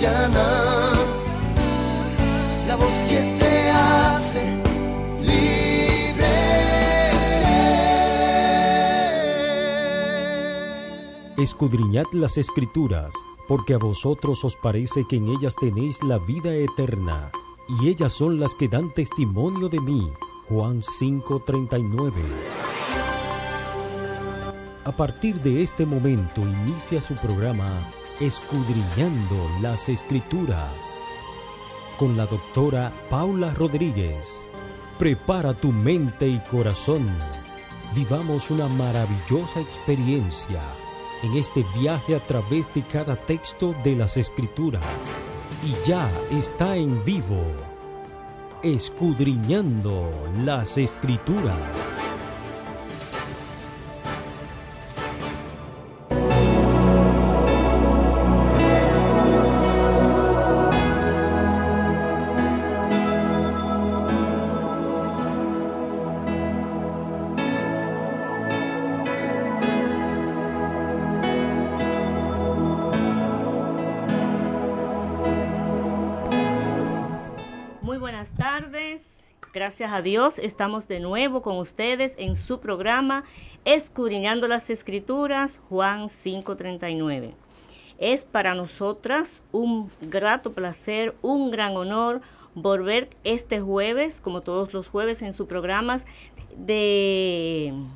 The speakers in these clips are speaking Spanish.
mañana, la voz que te hace libre. Escudriñad las Escrituras, porque a vosotros os parece que en ellas tenéis la vida eterna, y ellas son las que dan testimonio de mí. Juan 5:39. A partir de este momento inicia su programa Escudriñando las Escrituras, con la doctora Paula Rodríguez. Prepara tu mente y corazón. Vivamos una maravillosa experiencia en este viaje a través de cada texto de las Escrituras. Y ya está en vivo, Escudriñando las Escrituras. Gracias a Dios, estamos de nuevo con ustedes en su programa Escudriñando las Escrituras, Juan 5:39. Es para nosotras un grato placer, un gran honor volver este jueves, como todos los jueves en sus programas, en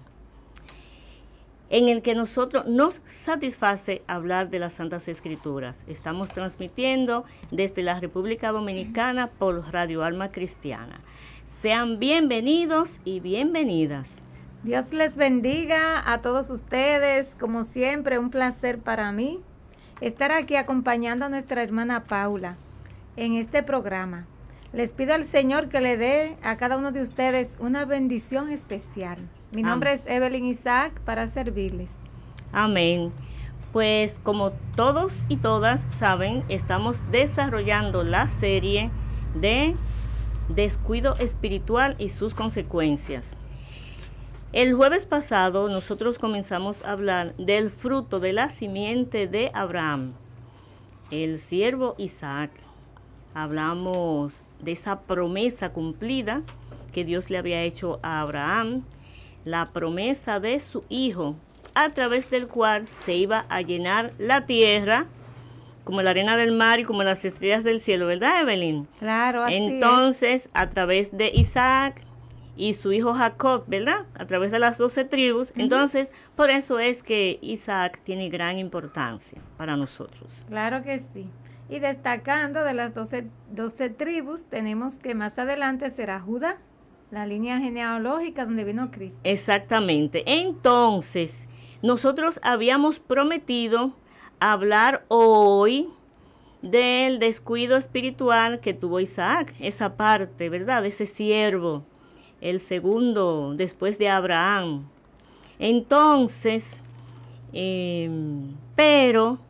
el que nosotros nos satisface hablar de las Santas Escrituras. Estamos transmitiendo desde la República Dominicana por Radio Alma Cristiana. Sean bienvenidos y bienvenidas. Dios les bendiga a todos ustedes. Como siempre, un placer para mí estar aquí acompañando a nuestra hermana Paula en este programa. Les pido al Señor que le dé a cada uno de ustedes una bendición especial. Mi nombre es Evelyn Isaac, para servirles. Amén. Pues como todos y todas saben, estamos desarrollando la serie de descuido espiritual y sus consecuencias. El jueves pasado nosotros comenzamos a hablar del fruto de la simiente de Abraham, el siervo Isaac. Hablamos de esa promesa cumplida que Dios le había hecho a Abraham, la promesa de su hijo, a través del cual se iba a llenar la tierra como la arena del mar y como las estrellas del cielo, ¿verdad, Evelyn? Claro, así Entonces, a través de Isaac y su hijo Jacob, ¿verdad? A través de las 12 tribus. Entonces, por eso es que Isaac tiene gran importancia para nosotros. Claro que sí. Y destacando de las 12 tribus, tenemos que más adelante será Judá, la línea genealógica donde vino Cristo. Exactamente. Entonces, nosotros habíamos prometido hablar hoy del descuido espiritual que tuvo Isaac, esa parte, ¿verdad? Ese siervo, el segundo después de Abraham. Entonces, pero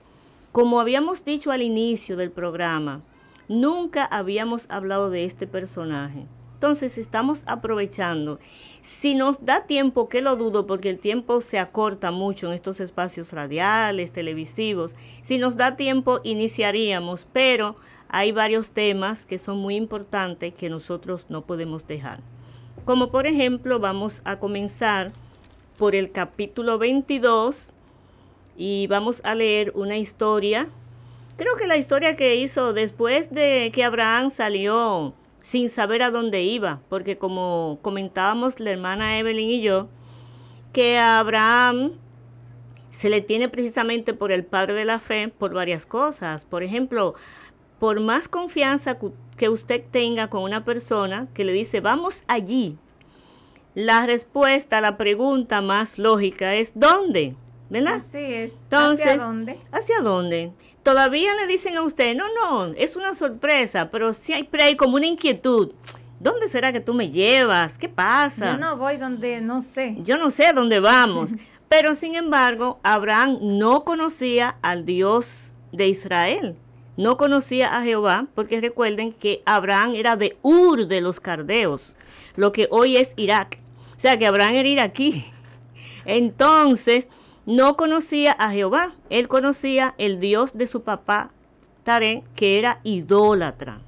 como habíamos dicho al inicio del programa, nunca habíamos hablado de este personaje. Entonces estamos aprovechando. Si nos da tiempo, que lo dudo porque el tiempo se acorta mucho en estos espacios radiales, televisivos. Si nos da tiempo, iniciaríamos, pero hay varios temas que son muy importantes que nosotros no podemos dejar. Como por ejemplo, vamos a comenzar por el capítulo 22 y vamos a leer una historia. Creo que la historia que hizo después de que Abraham salió sin saber a dónde iba, porque como comentábamos la hermana Evelyn y yo, que a Abraham se le tiene precisamente por el padre de la fe por varias cosas. Por ejemplo, por más confianza que usted tenga con una persona que le dice, vamos allí, la respuesta a la pregunta más lógica es, ¿dónde? ¿Verdad? Así es. Entonces, ¿hacia dónde? ¿Hacia dónde? Todavía le dicen a usted, no, es una sorpresa, pero sí hay como una inquietud. ¿Dónde será que tú me llevas? ¿Qué pasa? Yo no voy donde, no sé. Yo no sé a dónde vamos. Pero sin embargo, Abraham no conocía al Dios de Israel. No conocía a Jehová, porque recuerden que Abraham era de Ur de los Caldeos, lo que hoy es Irak. O sea que Abraham era iraquí. Entonces, no conocía a Jehová. Él conocía el Dios de su papá Taré, que era idólatra.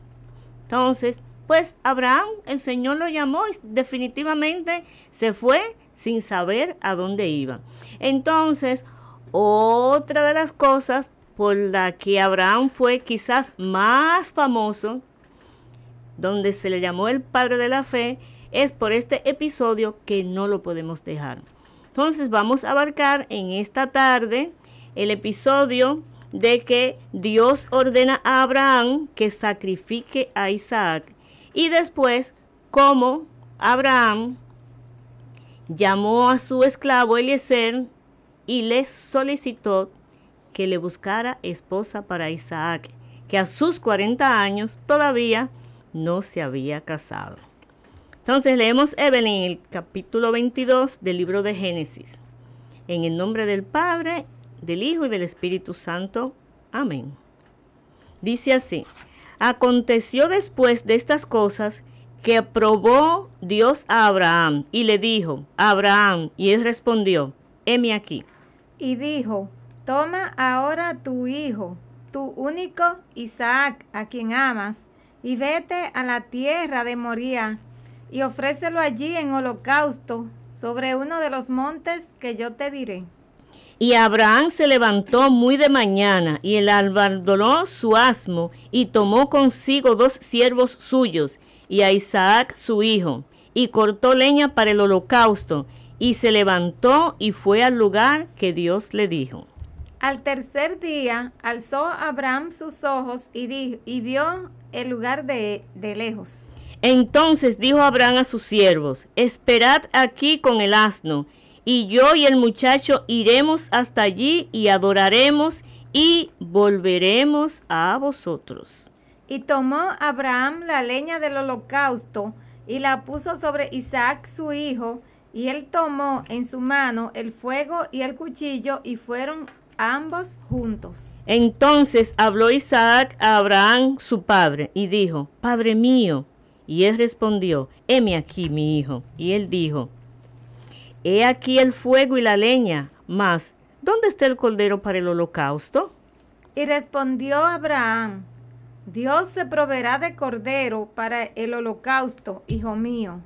Entonces, pues Abraham, el Señor lo llamó y definitivamente se fue sin saber a dónde iba. Entonces, otra de las cosas por la que Abraham fue quizás más famoso, donde se le llamó el padre de la fe, es por este episodio que no lo podemos dejar. Entonces vamos a abarcar en esta tarde el episodio de que Dios ordena a Abraham que sacrifique a Isaac, y después cómo Abraham llamó a su esclavo Eliezer y le solicitó que le buscara esposa para Isaac, que a sus 40 años todavía no se había casado. Entonces leemos, Evelyn, el capítulo 22 del libro de Génesis. En el nombre del Padre, del Hijo y del Espíritu Santo. Amén. Dice así: aconteció después de estas cosas que aprobó Dios a Abraham y le dijo: Abraham, y él respondió: heme aquí. Y dijo: toma ahora tu hijo, tu único Isaac, a quien amas, y vete a la tierra de Moría, y ofrécelo allí en holocausto sobre uno de los montes que yo te diré. Y Abraham se levantó muy de mañana, y enalbardó su asno, y tomó consigo 2 siervos suyos, y a Isaac su hijo, y cortó leña para el holocausto, y se levantó y fue al lugar que Dios le dijo. Al tercer día alzó Abraham sus ojos y vio el lugar de lejos. Entonces dijo Abraham a sus siervos: esperad aquí con el asno, y yo y el muchacho iremos hasta allí y adoraremos y volveremos a vosotros. Y tomó Abraham la leña del holocausto y la puso sobre Isaac su hijo, y él tomó en su mano el fuego y el cuchillo, y fueron ambos juntos. Entonces habló Isaac a Abraham su padre y dijo: Padre mío. Y él respondió: heme aquí, mi hijo. Y él dijo: he aquí el fuego y la leña, mas ¿dónde está el cordero para el holocausto? Y respondió Abraham: Dios se proveerá de cordero para el holocausto, hijo mío.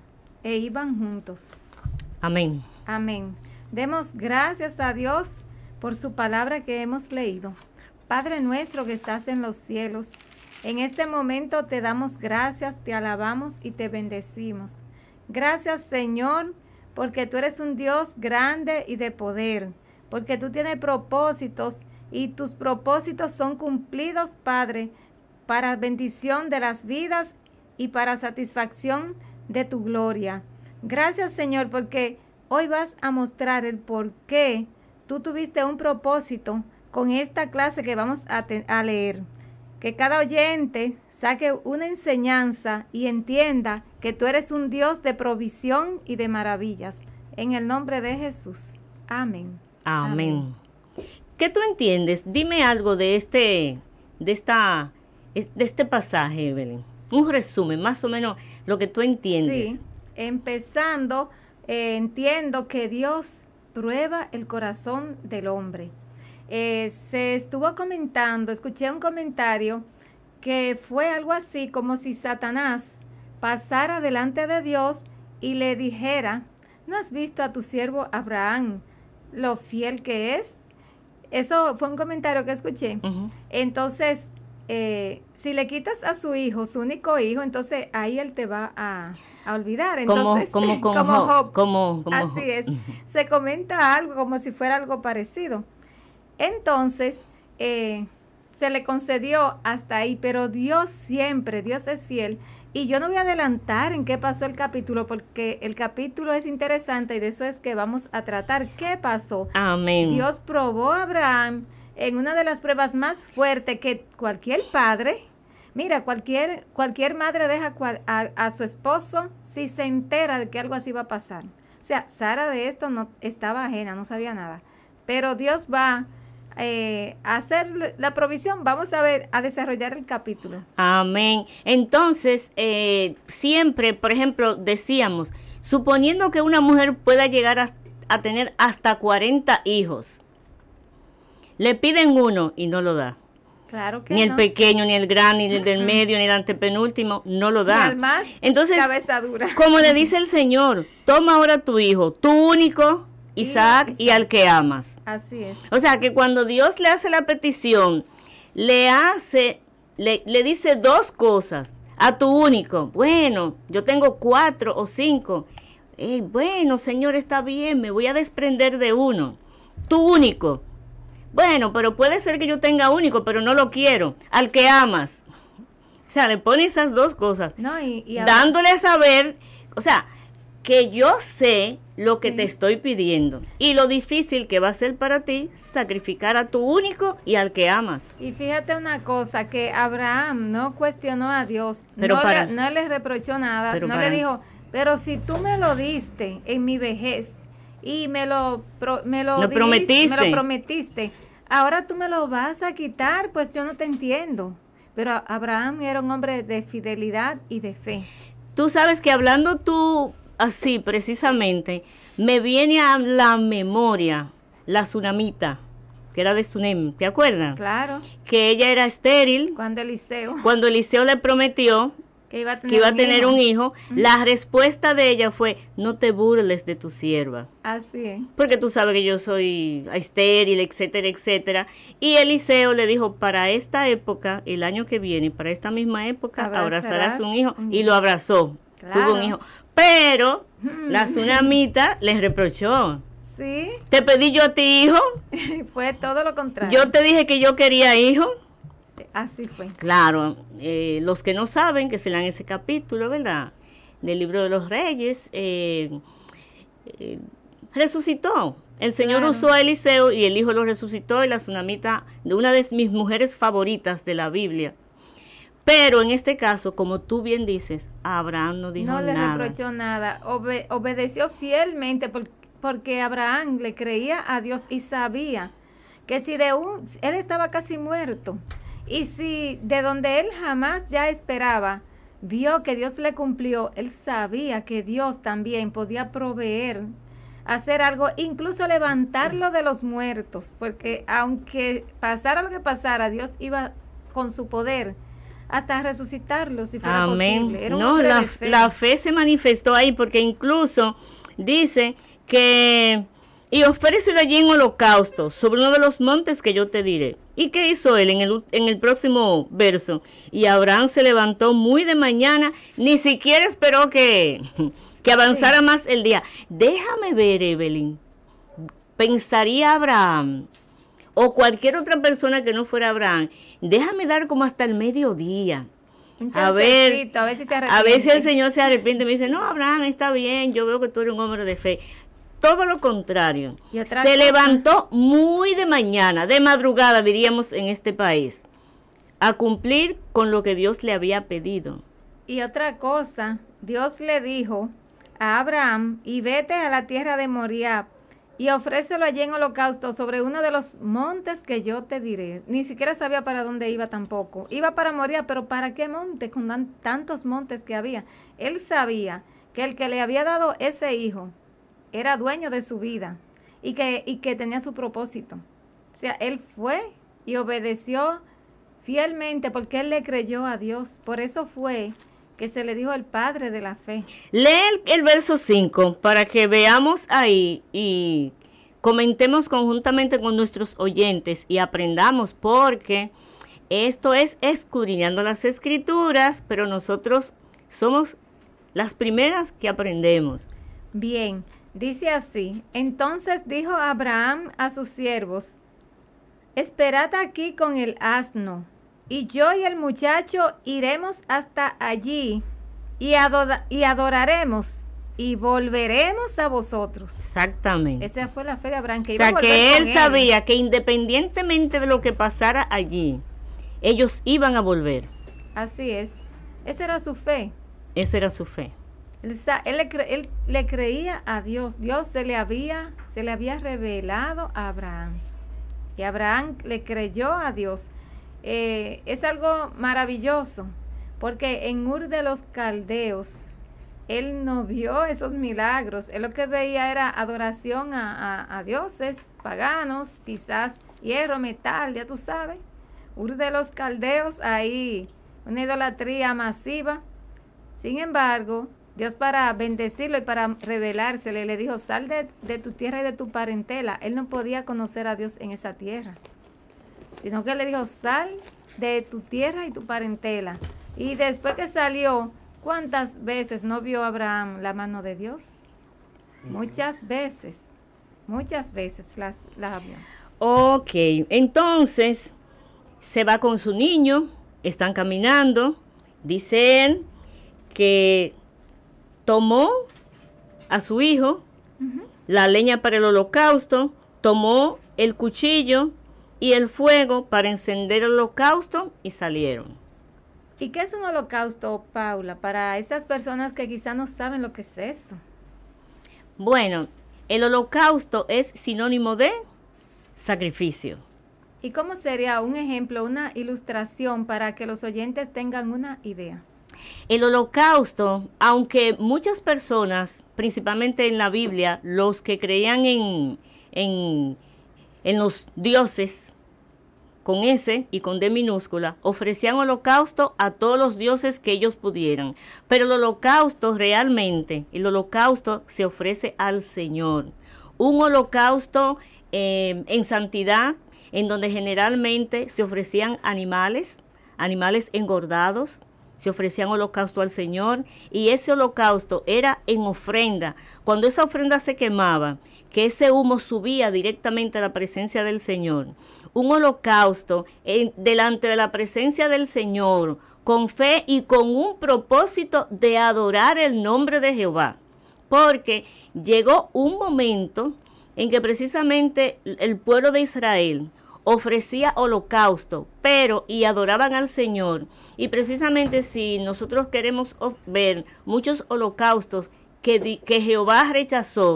E iban juntos. Amén. Amén. Demos gracias a Dios por su palabra que hemos leído. Padre nuestro que estás en los cielos, en este momento te damos gracias, te alabamos y te bendecimos. Gracias, Señor, porque tú eres un Dios grande y de poder, porque tú tienes propósitos y tus propósitos son cumplidos, Padre, para bendición de las vidas y para satisfacción de tu gloria. Gracias, Señor, porque hoy vas a mostrar el por qué tú tuviste un propósito con esta clase que vamos a leer. Que cada oyente saque una enseñanza y entienda que tú eres un Dios de provisión y de maravillas. En el nombre de Jesús. Amén. Amén. ¿Qué tú entiendes? Dime algo de este pasaje, Evelyn. Un resumen, más o menos lo que tú entiendes. Sí, empezando, entiendo que Dios prueba el corazón del hombre. Se estuvo comentando, escuché un comentario que fue algo así como si Satanás pasara delante de Dios y le dijera: ¿no has visto a tu siervo Abraham, lo fiel que es? Eso fue un comentario que escuché. Uh-huh. Entonces, si le quitas a su hijo, su único hijo, entonces ahí él te va a olvidar. Entonces, como Job. Así es. Se comenta algo como si fuera algo parecido. Entonces, se le concedió hasta ahí, pero Dios siempre, Dios es fiel. Y yo no voy a adelantar en qué pasó el capítulo, porque el capítulo es interesante y de eso es que vamos a tratar. ¿Qué pasó? Amén. Dios probó a Abraham en una de las pruebas más fuertes que cualquier padre, mira, cualquier madre deja a su esposo si se entera de que algo así va a pasar. O sea, Sara de esto no estaba ajena, no sabía nada. Pero Dios va a hacer la provisión. Vamos a desarrollar el capítulo. Amén. Entonces, siempre, por ejemplo, decíamos, suponiendo que una mujer pueda llegar a tener hasta 40 hijos, le piden uno y no lo da. Claro que ni el no. pequeño, ni el gran, ni el del medio, ni el antepenúltimo, no lo Y da. al más, Entonces, cabeza dura. como le dice el Señor, toma ahora tu hijo, tu único, Isaac, y al que amas. Así es. O sea, que cuando Dios le hace la petición, le dice dos cosas. A tu único, bueno, yo tengo 4 o 5. Bueno, Señor, está bien, me voy a desprender de uno. Tu único. Bueno, pero puede ser que yo tenga único, pero no lo quiero. Al que amas. O sea, le pone esas dos cosas. No, y ahora, dándole a saber, o sea, que yo sé lo que Sí. te estoy pidiendo. Y lo difícil que va a ser para ti sacrificar a tu único y al que amas. y fíjate una cosa, que Abraham no cuestionó a Dios, Pero no le reprochó nada, Pero no para- le dijo, pero si tú me lo diste en mi vejez y me lo prometiste, ahora tú me lo vas a quitar, pues yo no te entiendo. Pero Abraham era un hombre de fidelidad y de fe. Tú sabes que hablando tú así precisamente, me viene a la memoria la tsunamita, que era de Sunem, ¿te acuerdas? Claro, Que ella era estéril. cuando Eliseo, Cuando Eliseo le prometió que iba a tener, que iba a tener un hijo. hijo, la respuesta de ella fue, no te burles de tu sierva. Así es. Porque tú sabes que yo soy estéril, etcétera, etcétera. Y Eliseo le dijo, para esta época, el año que viene, para esta misma época, abrazarás un hijo. Y lo abrazó, Claro. tuvo un hijo. Pero la tsunamita le reprochó. Sí, Te pedí yo a ti hijo, fue todo lo contrario. yo te dije que yo quería hijo. Así fue. Claro, los que no saben, que se lean ese capítulo, ¿verdad? Del libro de los Reyes, resucitó. El Señor Claro. usó a Eliseo y el hijo lo resucitó, y la tsunamita, de una de mis mujeres favoritas de la Biblia. Pero en este caso, como tú bien dices, Abraham no dijo No le nada. reprochó nada, obedeció fielmente porque Abraham le creía a Dios y sabía que si él estaba casi muerto y si de donde él jamás ya esperaba, vio que Dios le cumplió, él sabía que Dios también podía proveer, hacer algo, incluso levantarlo de los muertos, porque aunque pasara lo que pasara, Dios iba con su poder hasta resucitarlo si fuera Amén. posible. Era un No, hombre de fe. la fe se manifestó ahí, porque incluso dice que, y ofrécelo allí en holocausto, sobre uno de los montes que yo te diré. ¿Y qué hizo él en el próximo verso? Y Abraham se levantó muy de mañana, ni siquiera esperó que avanzara más el día. Déjame ver, Evelyn, pensaría Abraham, o cualquier otra persona que no fuera Abraham, déjame dar como hasta el mediodía. Un A ver, chancecito, a ver si se a ver arrepiente. si el Señor se arrepiente. Me dice, no, Abraham, está bien, yo veo que tú eres un hombre de fe. Todo lo contrario. Y otra Se cosa. levantó muy de mañana, de madrugada, diríamos en este país, a cumplir con lo que Dios le había pedido. Y otra cosa, Dios le dijo a Abraham, y vete a la tierra de Moriah, y ofrécelo allí en holocausto sobre uno de los montes que yo te diré. Ni siquiera sabía para dónde iba tampoco. Iba para Moriah, pero ¿para qué monte? Con tantos montes que había. Él sabía que el que le había dado ese hijo era dueño de su vida y que tenía su propósito. O sea, él fue y obedeció fielmente porque él le creyó a Dios. Por eso fue que se le dijo el padre de la fe. Lee el verso 5 para que veamos ahí y comentemos conjuntamente con nuestros oyentes y aprendamos, porque esto es escudriñando las escrituras, pero nosotros somos las primeras que aprendemos. Bien, dice así: entonces dijo Abraham a sus siervos: esperad aquí con el asno, y yo y el muchacho iremos hasta allí y adoraremos y volveremos a vosotros. Exactamente. Esa fue la fe de Abraham, que O iba a sea, volver que con él sabía que independientemente de lo que pasara allí, ellos iban a volver. Así es. Esa era su fe. Esa era su fe. Él le creía a Dios. Dios se le había revelado a Abraham. Y Abraham le creyó a Dios. Es algo maravilloso, porque en Ur de los Caldeos, él no vio esos milagros. Él lo que veía era adoración a dioses paganos, quizás hierro, metal, ya tú sabes. Ur de los Caldeos, ahí una idolatría masiva. Sin embargo, Dios, para bendecirlo y para revelársele, le dijo, sal de tu tierra y de tu parentela. Él no podía conocer a Dios en esa tierra, sino que le dijo, sal de tu tierra y tu parentela. Y después que salió, ¿cuántas veces no vio Abraham la mano de Dios? Muchas veces las vio. Ok, entonces se va con su niño, están caminando, dice él que tomó a su hijo, la leña para el holocausto, tomó el cuchillo y el fuego para encender el holocausto y salieron. ¿Y qué es un holocausto, Paula, para esas personas que quizás no saben lo que es eso? Bueno, el holocausto es sinónimo de sacrificio. ¿Y cómo sería un ejemplo, una ilustración para que los oyentes tengan una idea? El holocausto, aunque muchas personas, principalmente en la Biblia, los que creían en los dioses, con S y con D minúscula, ofrecían holocausto a todos los dioses que ellos pudieran. Pero el holocausto se ofrece al Señor. Un holocausto en santidad, en donde generalmente se ofrecían animales engordados, se ofrecían holocausto al Señor, y ese holocausto era en ofrenda. Cuando esa ofrenda se quemaba, que ese humo subía directamente a la presencia del Señor. Un holocausto delante de la presencia del Señor, con fe y con un propósito de adorar el nombre de Jehová. Porque llegó un momento en que precisamente el pueblo de Israel ofrecía holocausto, y adoraban al Señor. Y precisamente si nosotros queremos ver muchos holocaustos que Jehová rechazó,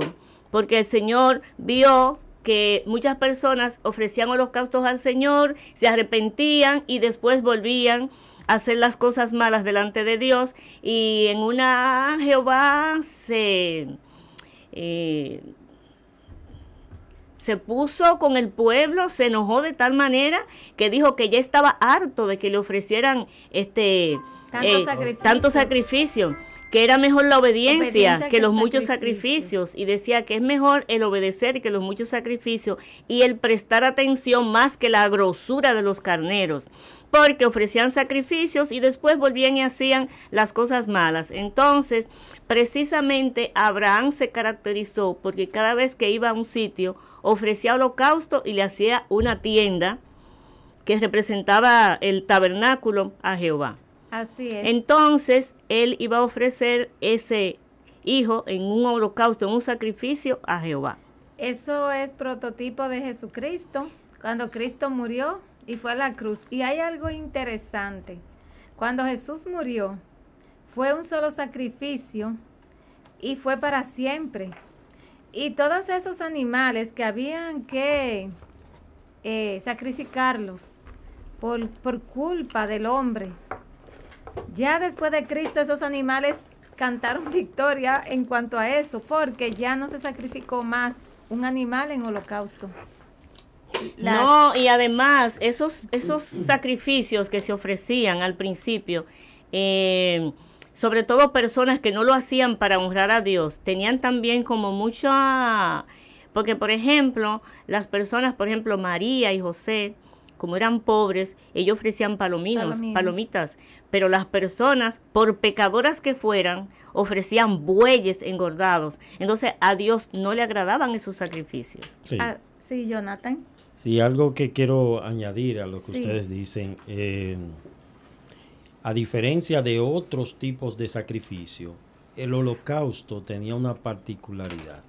porque el Señor vio que muchas personas ofrecían holocaustos al Señor, se arrepentían y después volvían a hacer las cosas malas delante de Dios, y en una Jehová se puso con el pueblo, se enojó de tal manera que dijo que ya estaba harto de que le ofrecieran tanto sacrificio, que era mejor la obediencia que los muchos sacrificios, y decía que es mejor el obedecer que los muchos sacrificios y el prestar atención más que la grosura de los carneros, porque ofrecían sacrificios y después volvían y hacían las cosas malas. Entonces, precisamente Abraham se caracterizó porque cada vez que iba a un sitio ofrecía holocausto y le hacía una tienda que representaba el tabernáculo a Jehová. Así es. Entonces, él iba a ofrecer ese hijo en un holocausto, en un sacrificio a Jehová. Eso es prototipo de Jesucristo, cuando Cristo murió y fue a la cruz. Y hay algo interesante. Cuando Jesús murió, fue un solo sacrificio y fue para siempre. Y todos esos animales que habían que sacrificarlos por culpa del hombre, ya después de Cristo esos animales cantaron victoria en cuanto a eso, porque ya no se sacrificó más un animal en holocausto. No, y además esos sacrificios que se ofrecían al principio, sobre todo personas que no lo hacían para honrar a Dios, tenían también como mucha, porque por ejemplo, las personas, por ejemplo, María y José, como eran pobres, ellos ofrecían palomitas, pero las personas, por pecadoras que fueran, ofrecían bueyes engordados. Entonces a Dios no le agradaban esos sacrificios. Sí, sí, Jonathan. Sí, algo que quiero añadir a lo que ustedes dicen, a diferencia de otros tipos de sacrificio, el holocausto tenía una particularidad,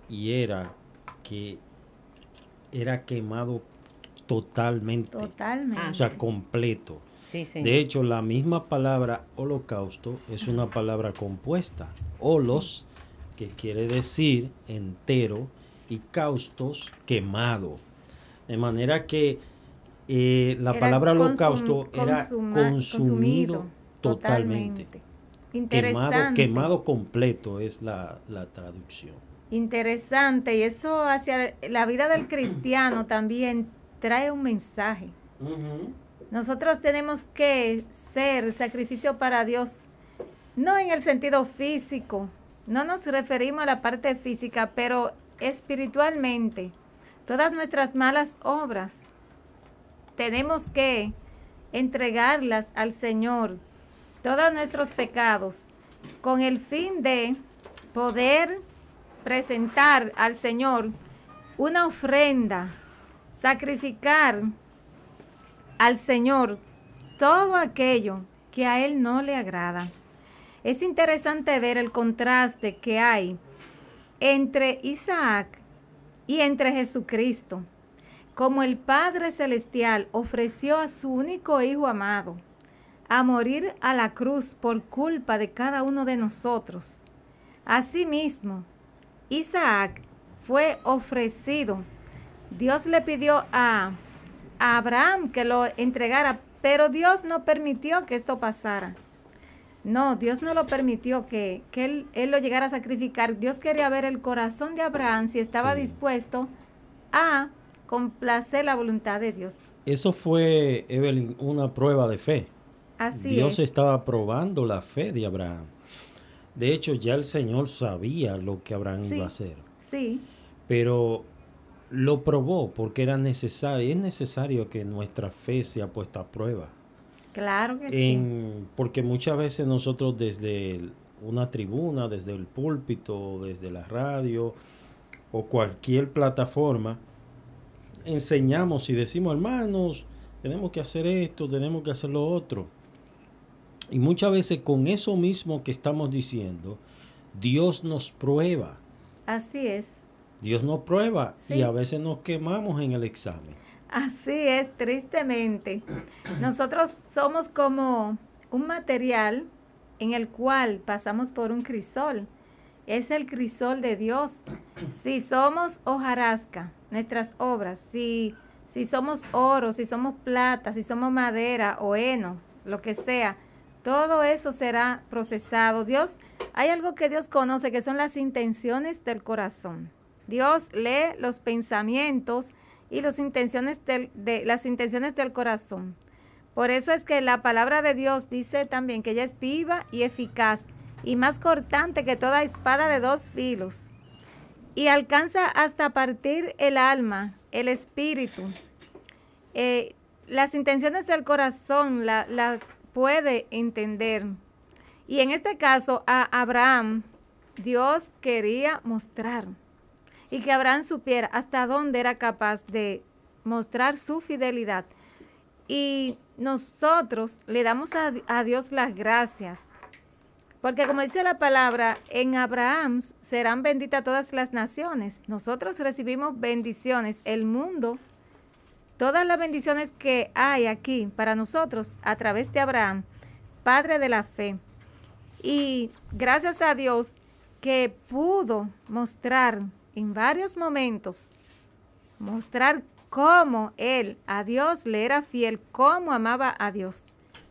y era que era quemado totalmente. O sea, completo. Sí, sí. De hecho, la misma palabra holocausto es una palabra compuesta. Holos, que quiere decir entero, y caustos, quemado. De manera que la palabra holocausto era consumido totalmente. Interesante. Quemado completo es la traducción. Interesante. Y eso hacia la vida del cristiano también trae un mensaje. Ujú. Nosotros tenemos que ser sacrificio para Dios, no en el sentido físico, no nos referimos a la parte física, pero espiritualmente. Todas nuestras malas obras tenemos que entregarlas al Señor, todos nuestros pecados, con el fin de poder presentar al Señor una ofrenda, sacrificar al Señor todo aquello que a Él no le agrada. Es interesante ver el contraste que hay entre Isaac y entre Jesucristo, como el Padre Celestial ofreció a su único Hijo amado a morir a la cruz por culpa de cada uno de nosotros. Asimismo, Isaac fue ofrecido. Dios le pidió a Abraham que lo entregara, pero Dios no permitió que esto pasara. No, Dios no lo permitió que él lo llegara a sacrificar. Dios quería ver el corazón de Abraham si estaba dispuesto a complacer la voluntad de Dios. Eso fue, Evelyn, una prueba de fe. Así Dios es. estaba probando la fe de Abraham. De hecho, ya el Señor sabía lo que Abraham Sí, iba a hacer, sí, pero lo probó porque era necesario. Es necesario que nuestra fe sea puesta a prueba. claro que sí. Porque muchas veces nosotros desde una tribuna, desde el púlpito, desde la radio o cualquier plataforma, enseñamos y decimos, hermanos, tenemos que hacer esto, tenemos que hacer lo otro. Y muchas veces con eso mismo que estamos diciendo, Dios nos prueba. Así es. Dios nos prueba Sí. y a veces nos quemamos en el examen. Así es, tristemente. Nosotros somos como un material en el cual pasamos por un crisol. Es el crisol de Dios. Si somos hojarasca, nuestras obras, si somos oro, si somos plata, si somos madera o heno, lo que sea, todo eso será procesado. Hay algo que Dios conoce, que son las intenciones del corazón. Dios lee los pensamientos y las intenciones del corazón. Por eso es que la palabra de Dios dice también que ella es viva y eficaz y más cortante que toda espada de dos filos, y alcanza hasta partir el alma, el espíritu. Las intenciones del corazón las puede entender. Y en este caso a Abraham, Dios quería mostrar y que Abraham supiera hasta dónde era capaz de mostrar su fidelidad. Y nosotros le damos a Dios las gracias, porque como dice la palabra, en Abraham serán benditas todas las naciones. Nosotros recibimos bendiciones, el mundo, todas las bendiciones que hay aquí para nosotros a través de Abraham, padre de la fe. Y gracias a Dios que pudo mostrar en varios momentos, mostrar cómo él a Dios le era fiel, cómo amaba a Dios.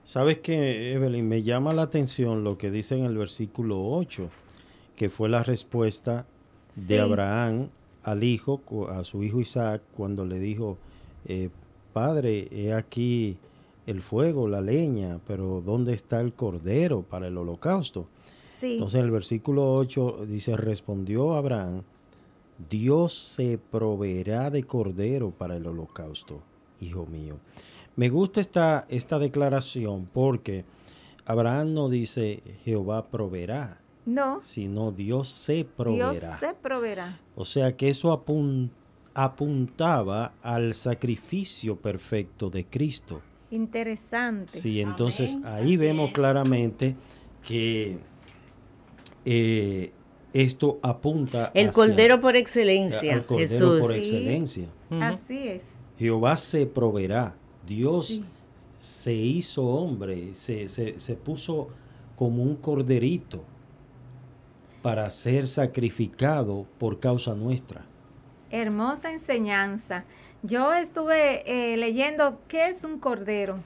¿Sabes qué, Evelyn? Me llama la atención lo que dice en el versículo 8, que fue la respuesta de Sí. Abraham al hijo, a su hijo Isaac, cuando le dijo, Padre, he aquí el fuego, la leña, pero ¿dónde está el cordero para el holocausto? Sí. Entonces el versículo 8 dice, respondió Abraham, Dios se proveerá de cordero para el holocausto, hijo mío. Me gusta esta declaración porque Abraham no dice Jehová proveerá, No, sino Dios se proveerá. Dios se proveerá. O sea que eso apuntaba al sacrificio perfecto de Cristo. Interesante. Sí, entonces Amén. ahí vemos claramente que esto apunta El hacia- Cordero por excelencia, al Cordero Jesús. por Sí. excelencia. Ujú. Así es. Jehová se proveerá. Dios Sí. se hizo hombre, se puso como un corderito para ser sacrificado por causa nuestra. Hermosa enseñanza. Yo estuve leyendo qué es un cordero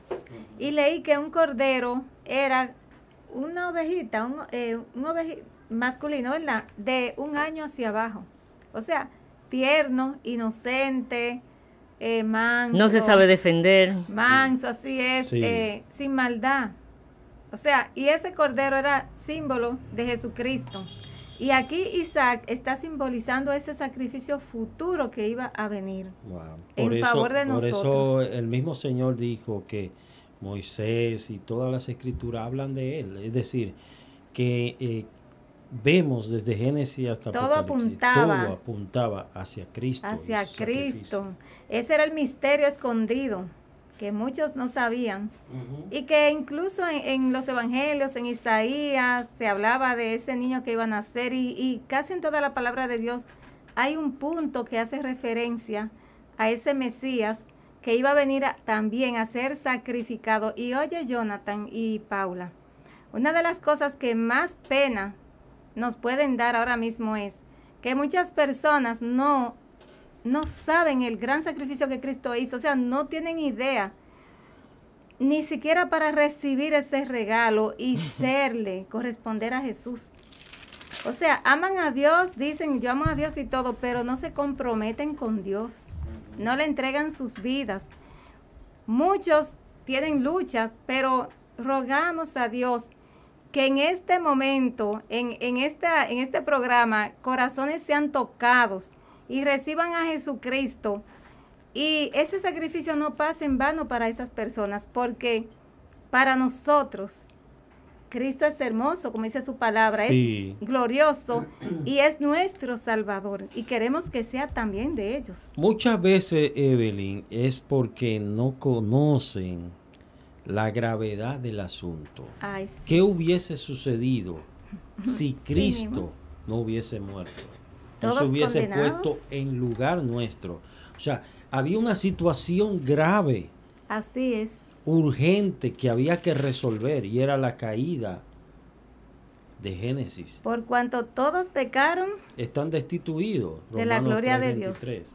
y leí que un cordero era una ovejita, un masculino, ¿verdad? De 1 año hacia abajo. O sea, tierno, inocente, manso. No se sabe defender. Manso, así es, Sí. sin maldad. O sea, y ese cordero era símbolo de Jesucristo. Y aquí Isaac está simbolizando ese sacrificio futuro que iba a venir. Wow. En favor de Por eso nosotros. el mismo Señor dijo que Moisés y todas las escrituras hablan de él. Es decir, que vemos desde Génesis hasta Todo Apocalipsis, apuntaba. todo apuntaba hacia Cristo. Hacia y su sacrificio. Cristo. Ese era el misterio escondido que muchos no sabían. Ujú. Y que incluso en los evangelios, en Isaías, se hablaba de ese niño que iba a nacer y casi en toda la palabra de Dios hay un punto que hace referencia a ese Mesías que iba a venir también a ser sacrificado. Y oye, Jonathan y Paula, una de las cosas que más pena nos pueden dar ahora mismo es que muchas personas no saben el gran sacrificio que Cristo hizo, o sea, no tienen idea, ni siquiera para recibir ese regalo y corresponder a Jesús. O sea, aman a Dios, dicen, yo amo a Dios y todo, pero no se comprometen con Dios, no le entregan sus vidas. Muchos tienen luchas, pero rogamos a Dios que en este momento, en este programa, corazones sean tocados y reciban a Jesucristo, y ese sacrificio no pase en vano para esas personas, porque para nosotros Cristo es hermoso, como dice su palabra, Sí. es glorioso y es nuestro Salvador, y queremos que sea también de ellos. Muchas veces, Evelyn, es porque no conocen la gravedad del asunto. Ay, sí. ¿Qué hubiese sucedido si Sí, Cristo mismo. no hubiese muerto? No se Todos hubiese condenados. puesto en lugar nuestro. O sea, había una situación grave, Así es. urgente, que había que resolver, y era la caída de Génesis. Por cuanto todos pecaron, Están destituidos. De la Romanos gloria de 3:23.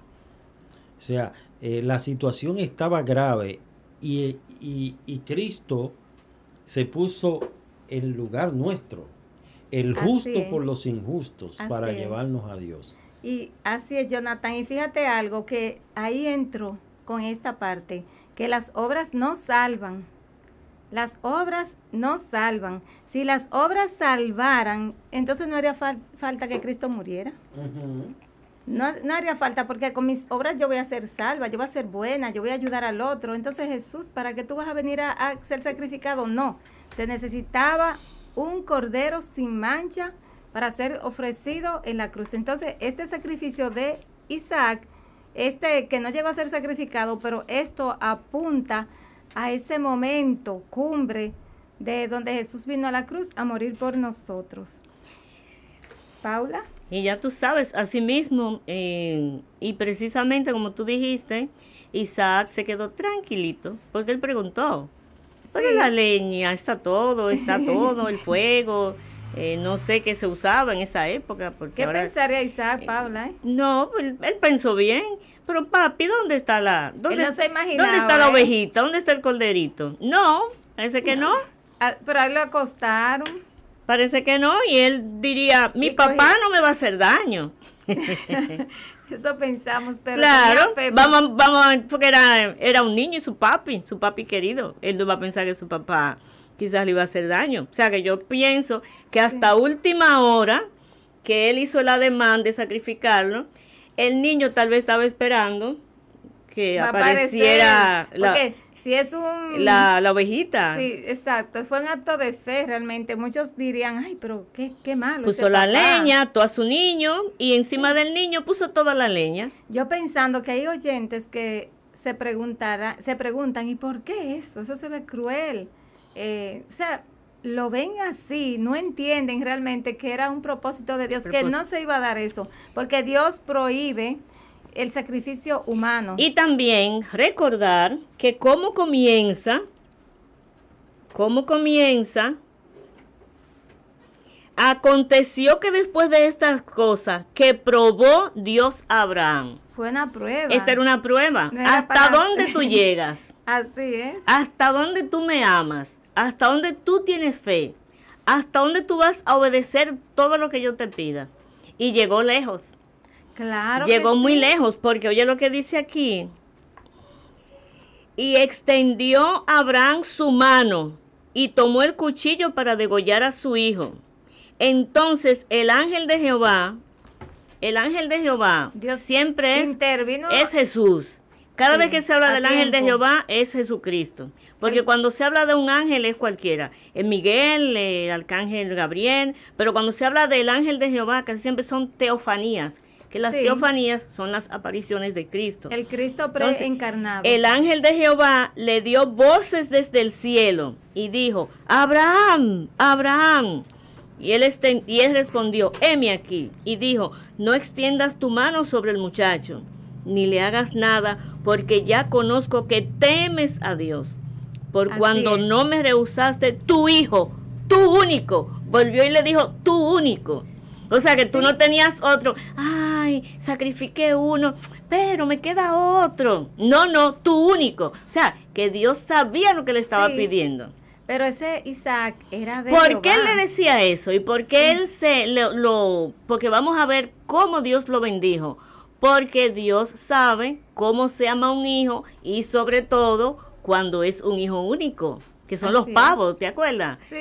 O sea, la situación estaba grave y Cristo se puso en lugar nuestro, el Así justo es. por los injustos, Así para es. llevarnos a Dios. y así es, Jonathan. Y fíjate algo, que ahí entro con esta parte, que las obras no salvan. Las obras no salvan. Si las obras salvaran, entonces no haría falta que Cristo muriera. No haría falta, porque con mis obras yo voy a ser salva, yo voy a ser buena, yo voy a ayudar al otro. Entonces, Jesús, ¿para qué tú vas a venir a ser sacrificado? No, se necesitaba un cordero sin mancha para ser ofrecido en la cruz. Entonces, este sacrificio de Isaac, que no llegó a ser sacrificado, pero esto apunta a ese momento cumbre de donde Jesús vino a la cruz a morir por nosotros. Paula. Y ya tú sabes, así mismo, y precisamente como tú dijiste, Isaac se quedó tranquilito, porque él preguntó, pero Sí. la leña, está todo, el fuego, no sé qué se usaba en esa época, porque ¿Qué ahora... pensaría Isaac, Paula? No, él pensó bien, pero papi, ¿dónde está Él no se imaginaba, ¿dónde está la ¿eh? ovejita? ¿Dónde está el corderito? No, parece que no. Ah, pero ahí lo acostaron. Parece que no, y él diría, mi Y papá cogí- no me va a hacer daño. Eso pensamos, pero Claro, tenía fe. vamos, porque era un niño y su papi querido. Él no va a pensar que su papá quizás le iba a hacer daño. O sea que yo pienso que hasta última hora que él hizo el ademán de sacrificarlo, el niño tal vez estaba esperando que Va a apareciera aparecer, porque si es la ovejita. Sí, exacto. Fue un acto de fe realmente. Muchos dirían, ay, pero qué malo. Puso ese la papá. leña, ató a su niño y encima del niño puso toda la leña. Yo pensando que hay oyentes que se preguntan, ¿y por qué eso? Eso se ve cruel. O sea, lo ven así, no entienden realmente que era un propósito de Dios, que no se iba a dar eso, porque Dios prohíbe el sacrificio humano. Y también recordar que cómo comienza, aconteció que después de estas cosas que probó Dios a Abraham. Fue una prueba. Esta era una prueba. No era ¿Hasta para- dónde tú llegas? Así es. ¿Hasta dónde tú me amas? ¿Hasta dónde tú tienes fe? ¿Hasta dónde tú vas a obedecer todo lo que yo te pida? Y llegó lejos. Claro. Llegó que muy sí. lejos, porque oye lo que dice aquí. Y extendió Abraham su mano y tomó el cuchillo para degollar a su hijo. Entonces el ángel de Jehová Dios siempre intervino. es Jesús. Cada Sí, vez que se habla a del ángel de tiempo. Jehová es Jesucristo. Porque cuando se habla de un ángel es cualquiera. Es Miguel, el arcángel Gabriel. Pero cuando se habla del ángel de Jehová, casi siempre son teofanías. Que las Sí. teofanías son las apariciones de Cristo. El Cristo Entonces, preencarnado. el ángel de Jehová le dio voces desde el cielo y dijo, Abraham, Abraham. Y él respondió, heme aquí. Y dijo, no extiendas tu mano sobre el muchacho, ni le hagas nada, porque ya conozco que temes a Dios. Por Así cuando es. no me rehusaste tu hijo, tu único. Volvió y le dijo, tu único. O sea que tú Sí. no tenías otro. Ay, sacrifiqué uno, pero me queda otro. No, tu único. O sea, que Dios sabía lo que le estaba Sí. pidiendo. Pero ese Isaac era de ¿Por qué él Jehová. le decía eso? ¿Y por qué Sí. él porque vamos a ver cómo Dios lo bendijo? Porque Dios sabe cómo se ama un hijo y sobre todo cuando es un hijo único, que son los Así es. pavos, ¿te acuerdas? Sí.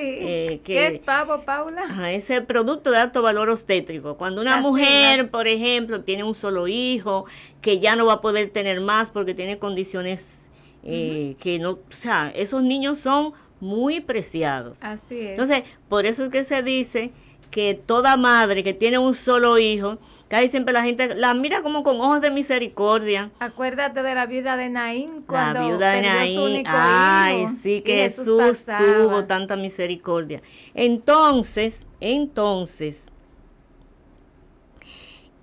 ¿Qué es pavo, Paula? Ajá, ese producto de alto valor obstétrico. Cuando una Las mujer, siglas. por ejemplo, tiene un solo hijo, que ya no va a poder tener más porque tiene condiciones que no, o sea, esos niños son muy preciados. Así es. Entonces, por eso es que se dice que toda madre que tiene un solo hijo, casi siempre la gente la mira como con ojos de misericordia. Acuérdate de la viuda de Naín La cuando viuda de perdió su Naín, único ay, hijo. sí, y que Jesús pasaba. tuvo tanta misericordia. Entonces,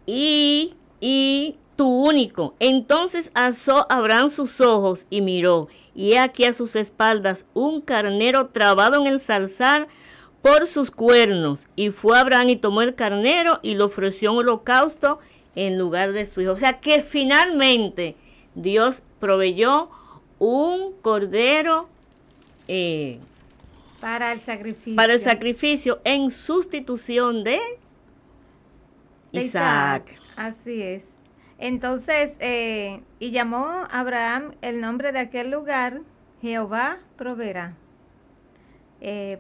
y tu único. Entonces alzó Abraham sus ojos y miró, y he aquí a sus espaldas un carnero trabado en el zarzal por sus cuernos. Y fue Abraham y tomó el carnero y lo ofreció en holocausto en lugar de su hijo. O sea que finalmente Dios proveyó un cordero Para el sacrificio. para el sacrificio en sustitución de De Isaac. Así es. Entonces, y llamó Abraham el nombre de aquel lugar, Jehová proveerá.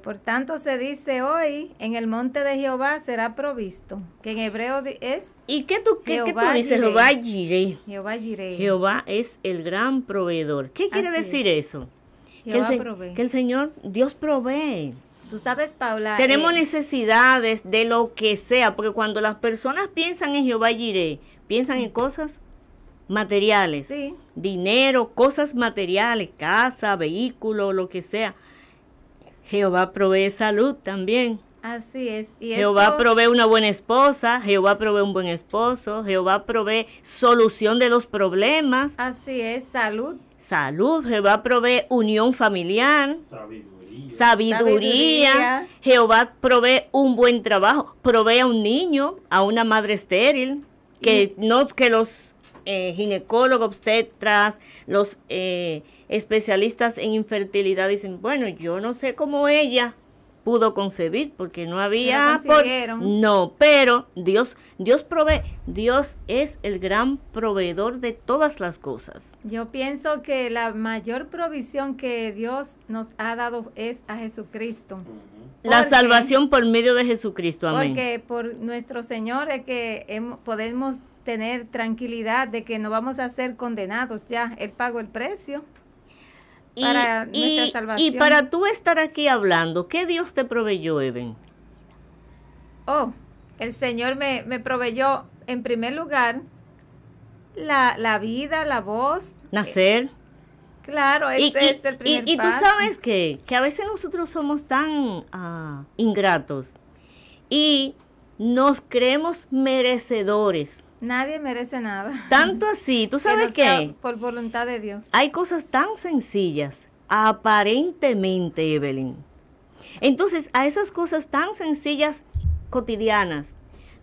Por tanto se dice hoy, en el monte de Jehová será provisto, que en hebreo es ¿Y qué tú Jehová dices? Jireh. Jehová Jireh. Jehová Jireh. Jehová es el gran proveedor. ¿Qué quiere Así decir eso? Jehová que, provee. que el Señor, Dios provee. Tú sabes, Paula. Tenemos necesidades de lo que sea, porque cuando las personas piensan en Jehová Jireh, piensan en cosas materiales, Sí. dinero, cosas materiales, casa, vehículo, lo que sea. Jehová provee salud también. Así es. Y Jehová esto- provee una buena esposa, Jehová provee un buen esposo, Jehová provee solución de los problemas, Así es, salud. salud, Jehová provee unión familiar, Sabiduría. sabiduría, Jehová provee un buen trabajo, provee a un niño, a una madre estéril, que los ginecólogos, obstetras, los especialistas en infertilidad dicen, bueno, yo no sé cómo ella pudo concebir porque no había Pero consiguieron. no, pero Dios provee. Dios es el gran proveedor de todas las cosas. Yo pienso que la mayor provisión que Dios nos ha dado es a Jesucristo. La Porque- salvación por medio de Jesucristo, amén. Porque por nuestro Señor es que podemos tener tranquilidad de que no vamos a ser condenados ya. Él pagó el precio para nuestra salvación. Y para tú estar aquí hablando, ¿qué Dios te proveyó, Eben? Oh, el Señor me proveyó en primer lugar la vida, la voz. Nacer. Claro, ese es el primer y tú paso. sabes que a veces nosotros somos tan ingratos y nos creemos merecedores. Nadie merece nada. Tanto así, tú sabes no sea que por voluntad de Dios. hay cosas tan sencillas, aparentemente, Evelyn. Entonces, a esas cosas tan sencillas, cotidianas,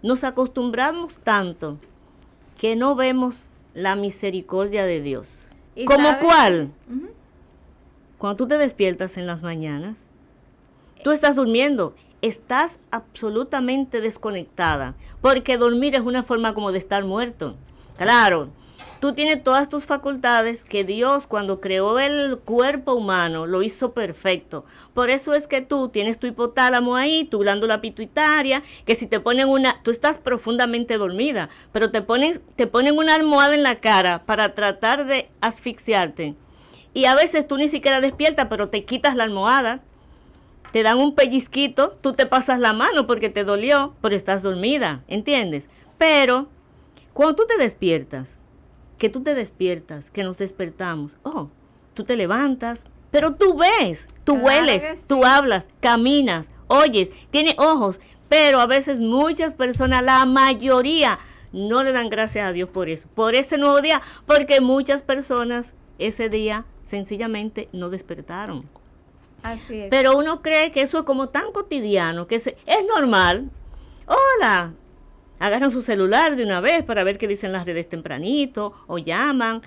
nos acostumbramos tanto que no vemos la misericordia de Dios. ¿Y ¿Cómo sabes? cuál? Ujú. Cuando tú te despiertas en las mañanas, tú estás durmiendo, estás absolutamente desconectada, porque dormir es una forma como de estar muerto. Claro, Tú tienes todas tus facultades que Dios cuando creó el cuerpo humano lo hizo perfecto. Por eso es que tú tienes tu hipotálamo ahí, tu glándula pituitaria, que si te ponen tú estás profundamente dormida, pero te ponen una almohada en la cara para tratar de asfixiarte. Y a veces tú ni siquiera despiertas, pero te quitas la almohada, te dan un pellizquito, tú te pasas la mano porque te dolió, pero estás dormida, ¿entiendes? Pero cuando tú te despiertas, que nos despertamos, tú te levantas, pero tú ves, tú hueles, tú hablas, caminas, oyes, tienes ojos, pero a veces muchas personas, la mayoría, no le dan gracias a Dios por eso, por ese nuevo día, porque muchas personas ese día sencillamente no despertaron. Así es. Pero uno cree que eso es como tan cotidiano, que es normal. Hola. Agarran su celular de una vez para ver qué dicen las redes tempranito, o llaman,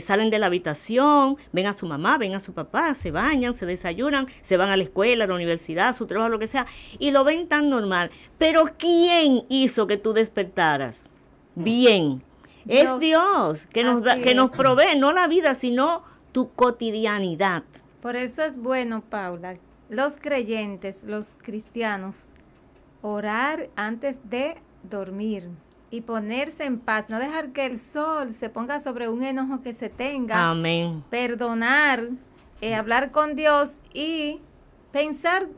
salen de la habitación, ven a su mamá, ven a su papá, se bañan, se desayunan, se van a la escuela, a la universidad, a su trabajo, lo que sea, y lo ven tan normal. Pero ¿quién hizo que tú despertaras? Bien. Dios. Es Dios que nos provee, no la vida, sino tu cotidianidad. Por eso es bueno, Paula, los creyentes, los cristianos, orar antes de dormir y ponerse en paz, no dejar que el sol se ponga sobre un enojo que se tenga. Amén. Perdonar, hablar con Dios y pensar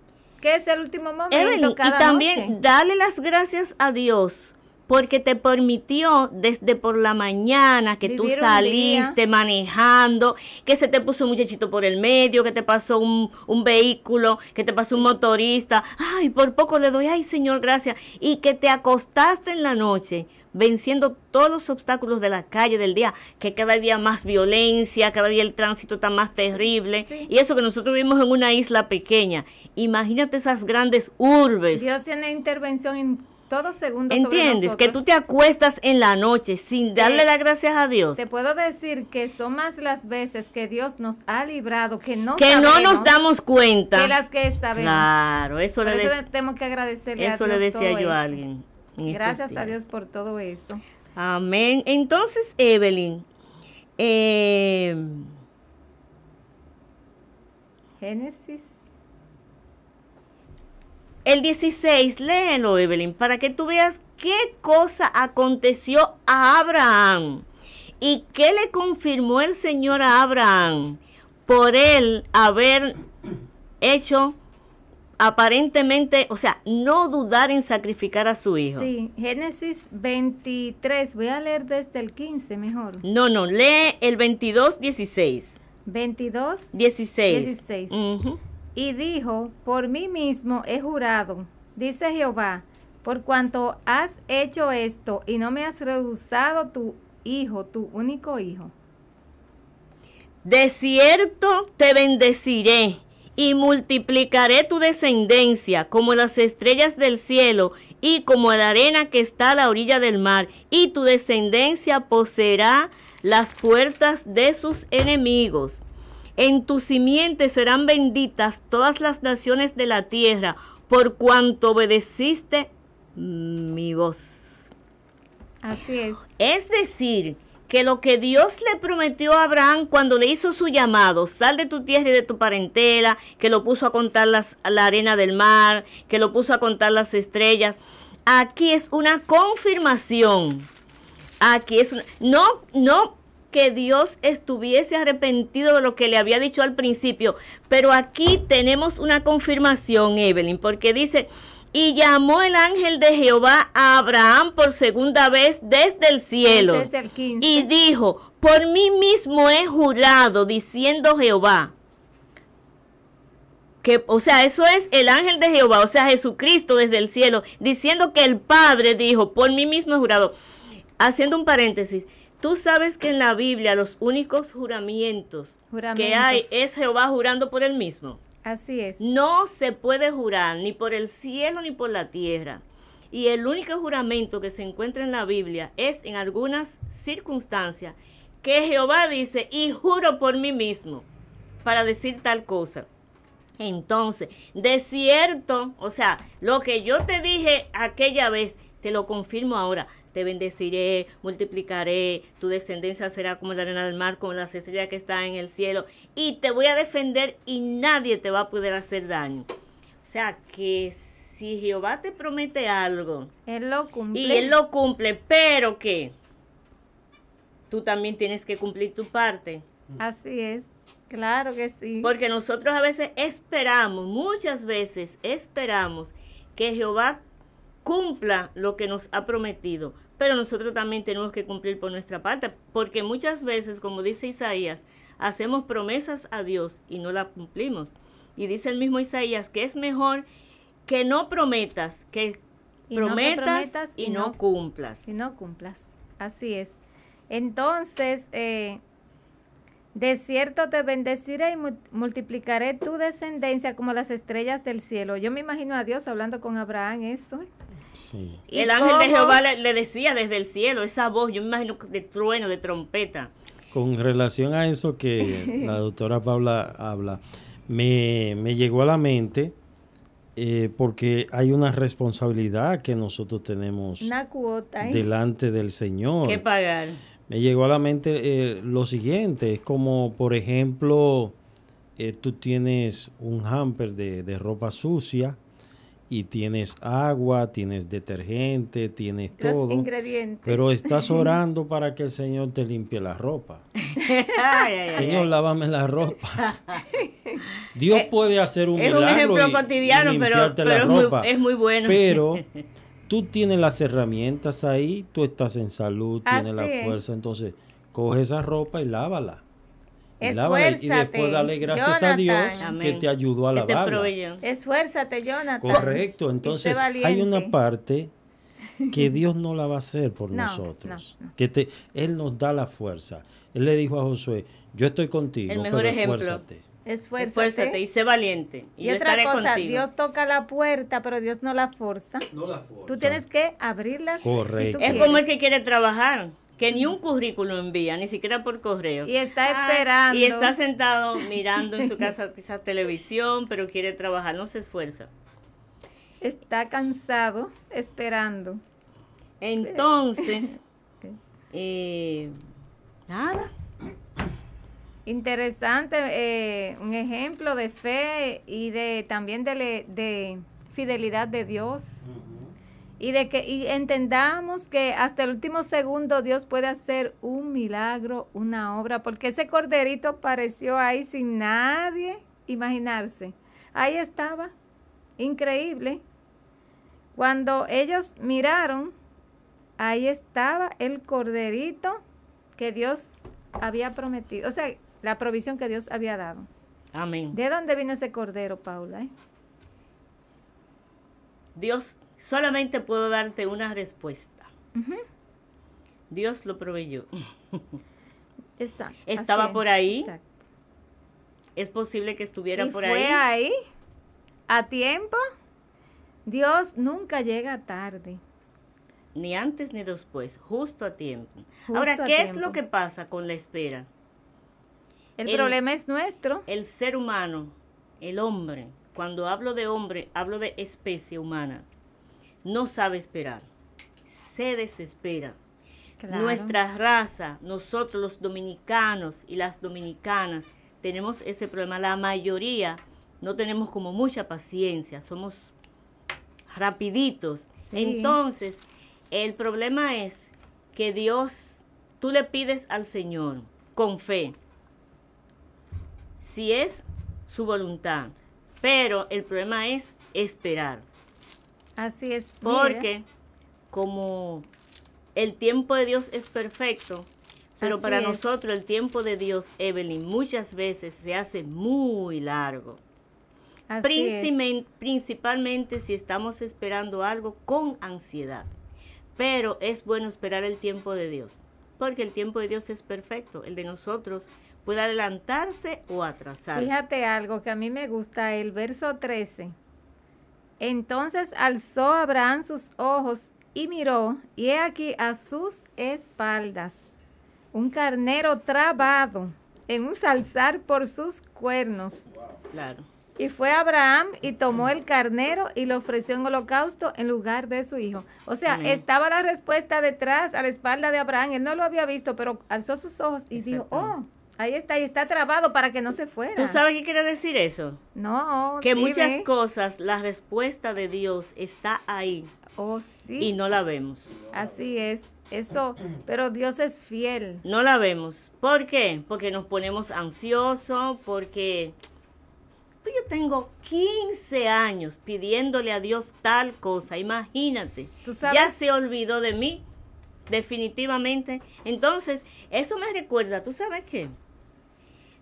que es el último momento cada noche. Y también noche. Darle las gracias a Dios porque te permitió desde por la mañana que tú saliste manejando, que se te puso un muchachito por el medio, que te pasó un vehículo, que te pasó un motorista. Ay, por poco le doy, ay Señor, gracias. Y que te acostaste en la noche venciendo todos los obstáculos de la calle del día, que cada día más violencia, cada día el tránsito está más terrible. Sí. Y eso que nosotros vivimos en una isla pequeña. Imagínate esas grandes urbes. Dios tiene intervención en todos segundos. ¿Entiendes? Que tú te acuestas en la noche sin darle las gracias a Dios. Te puedo decir que son más las veces que Dios nos ha librado, que no nos damos cuenta. Que las que sabemos. Claro, eso tenemos que agradecerle a Dios. Eso le decía yo a alguien. Gracias a Dios por todo esto. Amén. Entonces, Evelyn, Génesis. El 16, léelo, Evelyn, para que tú veas qué cosa aconteció a Abraham y qué le confirmó el Señor a Abraham por él haber hecho aparentemente, o sea, no dudar en sacrificar a su hijo. Sí, Génesis 23, voy a leer desde el 15 mejor. No, lee el 22, 16. 22, 16. Y dijo, por mí mismo he jurado, dice Jehová, por cuanto has hecho esto y no me has rehusado tu hijo, tu único hijo. De cierto te bendeciré y multiplicaré tu descendencia como las estrellas del cielo y como la arena que está a la orilla del mar, y tu descendencia poseerá las puertas de sus enemigos. En tu simiente serán benditas todas las naciones de la tierra, por cuanto obedeciste mi voz. Así es. Es decir, que lo que Dios le prometió a Abraham cuando le hizo su llamado, sal de tu tierra y de tu parentela, que lo puso a contar la arena del mar, que lo puso a contar las estrellas, aquí es una confirmación. Aquí es no que Dios estuviese arrepentido de lo que le había dicho al principio, pero aquí tenemos una confirmación, Evelyn, porque dice, y llamó el ángel de Jehová a Abraham por segunda vez desde el cielo. Ese es el 15. Y dijo, por mí mismo he jurado, diciendo Jehová. Que, o sea, eso es el ángel de Jehová, o sea, Jesucristo desde el cielo, diciendo que el Padre dijo, por mí mismo he jurado. Haciendo un paréntesis, tú sabes que en la Biblia los únicos juramientos que hay es Jehová jurando por él mismo. Así es. No se puede jurar ni por el cielo ni por la tierra. Y el único juramento que se encuentra en la Biblia es en algunas circunstancias que Jehová dice, y juro por mí mismo, para decir tal cosa. Entonces, de cierto, o sea, lo que yo te dije aquella vez, te lo confirmo ahora. te bendeciré, multiplicaré, tu descendencia será como la arena del mar, como las estrellas que están en el cielo, y te voy a defender y nadie te va a poder hacer daño. O sea, que si Jehová te promete algo, Él lo cumple. y Él lo cumple, pero que tú también tienes que cumplir tu parte. Así es, claro que sí. Porque nosotros a veces esperamos, muchas veces esperamos que Jehová cumpla lo que nos ha prometido, pero nosotros también tenemos que cumplir por nuestra parte, porque muchas veces, como dice Isaías, hacemos promesas a Dios y no las cumplimos. Y dice el mismo Isaías que es mejor que no prometas, que prometas y no cumplas. Y no cumplas, así es. Entonces, de cierto te bendeciré y multiplicaré tu descendencia como las estrellas del cielo. Yo me imagino a Dios hablando con Abraham eso. Sí. El ángel de Jehová le decía desde el cielo, esa voz, yo me imagino de trueno, de trompeta. Con relación a eso que la doctora Paula habla, me llegó a la mente porque hay una responsabilidad que nosotros tenemos Una cuota. delante del Señor. ¿Qué pagar? Me llegó a la mente lo siguiente, es como por ejemplo, tú tienes un hamper de ropa sucia y tienes agua, tienes detergente, tienes Los todo, ingredientes. pero estás orando para que el Señor te limpie la ropa. Señor, lávame la ropa. Dios puede hacer un milagro. Es un ejemplo y cotidiano, limpiarte la pero ropa, es muy bueno. Pero tú tienes las herramientas ahí, tú estás en salud, tienes Así la es. fuerza, entonces coge esa ropa y lávala. Esfuérzate, Y después dale gracias a Dios Jonathan. que te ayudó a Que te lavarla. proveyó. Esfuérzate, Jonathan. Correcto, entonces valiente. hay una parte que Dios no la va a hacer por No, nosotros. no. Él nos da la fuerza. Él le dijo a Josué, yo estoy contigo, El mejor pero ejemplo. esfuérzate. Esfuérzate y sé valiente. Y yo otra estaré cosa, contigo. Dios toca la puerta, pero Dios no la forza. No la fuerza. Tú tienes que abrirlas. Correcto. Si tú Es como el quieres. que quiere trabajar, que ni un currículum envía, ni siquiera por correo. Y está Ah, esperando. Y está sentado mirando en su casa quizás televisión, pero quiere trabajar, no se esfuerza. Está cansado, esperando. Entonces, nada. Interesante, un ejemplo de fe y de también de fidelidad de Dios. Y de que entendamos que hasta el último segundo Dios puede hacer un milagro, una obra, porque ese corderito apareció ahí sin nadie imaginarse. Ahí estaba, increíble. Cuando ellos miraron, ahí estaba el corderito que Dios había prometido, o sea, la provisión que Dios había dado. Amén. ¿De dónde vino ese cordero, Paula? Dios, solamente puedo darte una respuesta. Ujú. Dios lo proveyó. Exacto. Estaba así es, por ahí. exacto. Es posible que estuviera Y por fue ahí. ahí, a tiempo. Dios nunca llega tarde. Ni antes ni después, justo a tiempo. Justo Ahora, a ¿qué es tiempo. lo que pasa con la espera? El problema es nuestro. El ser humano, el hombre, cuando hablo de hombre, hablo de especie humana, no sabe esperar, se desespera. Claro. Nuestra raza, nosotros los dominicanos y las dominicanas, tenemos ese problema. La mayoría no tenemos como mucha paciencia, somos rapiditos. Sí. Entonces, el problema es que Dios, tú le pides al Señor con fe, si es su voluntad, pero el problema es esperar. Así es. Porque como el tiempo de Dios es perfecto, pero Así para es. nosotros el tiempo de Dios, Evelyn, muchas veces se hace muy largo. Así es. Principalmente si estamos esperando algo con ansiedad. Pero es bueno esperar el tiempo de Dios, porque el tiempo de Dios es perfecto. El de nosotros puede adelantarse o atrasarse. Fíjate algo que a mí me gusta, el verso 13. Entonces alzó Abraham sus ojos y miró, y he aquí a sus espaldas un carnero trabado en un salzar por sus cuernos. Claro. Y fue Abraham y tomó el carnero y lo ofreció en holocausto en lugar de su hijo. O sea, Amén. estaba la respuesta detrás, a la espalda de Abraham. Él no lo había visto, pero alzó sus ojos y dijo, oh, ahí está, y está trabado para que no se fuera. ¿Tú sabes qué quiere decir eso? No, Que dime. muchas cosas, la respuesta de Dios está ahí Oh, sí. y no la vemos. Así es. Eso, pero Dios es fiel. No la vemos. ¿Por qué? Porque nos ponemos ansiosos, porque pues yo tengo 15 años pidiéndole a Dios tal cosa, imagínate. ¿Tú sabes? Ya se olvidó de mí, definitivamente. Entonces, eso me recuerda, ¿tú sabes qué?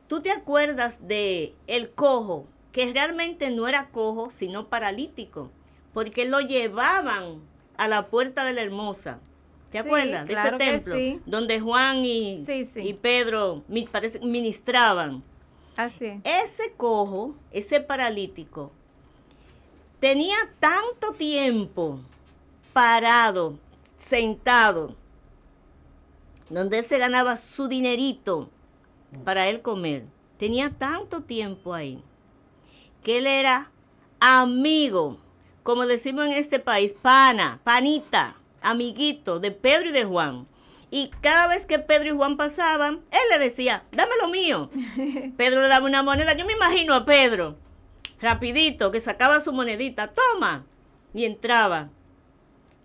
¿Tú te acuerdas de el cojo, que realmente no era cojo, sino paralítico? Porque lo llevaban a la puerta de la Hermosa. ¿Te Sí, acuerdas de claro ese que templo? sí. Donde Juan y, Sí, sí. y Pedro ministraban. Así es. Ese cojo, ese paralítico, tenía tanto tiempo parado, sentado, donde él se ganaba su dinerito para él comer. Tenía tanto tiempo ahí, que él era amigo, como decimos en este país, panita, amiguito de Pedro y de Juan. Y cada vez que Pedro y Juan pasaban, él le decía, dame lo mío. Pedro le daba una moneda. Yo me imagino a Pedro, rapidito, que sacaba su monedita, toma, y entraba.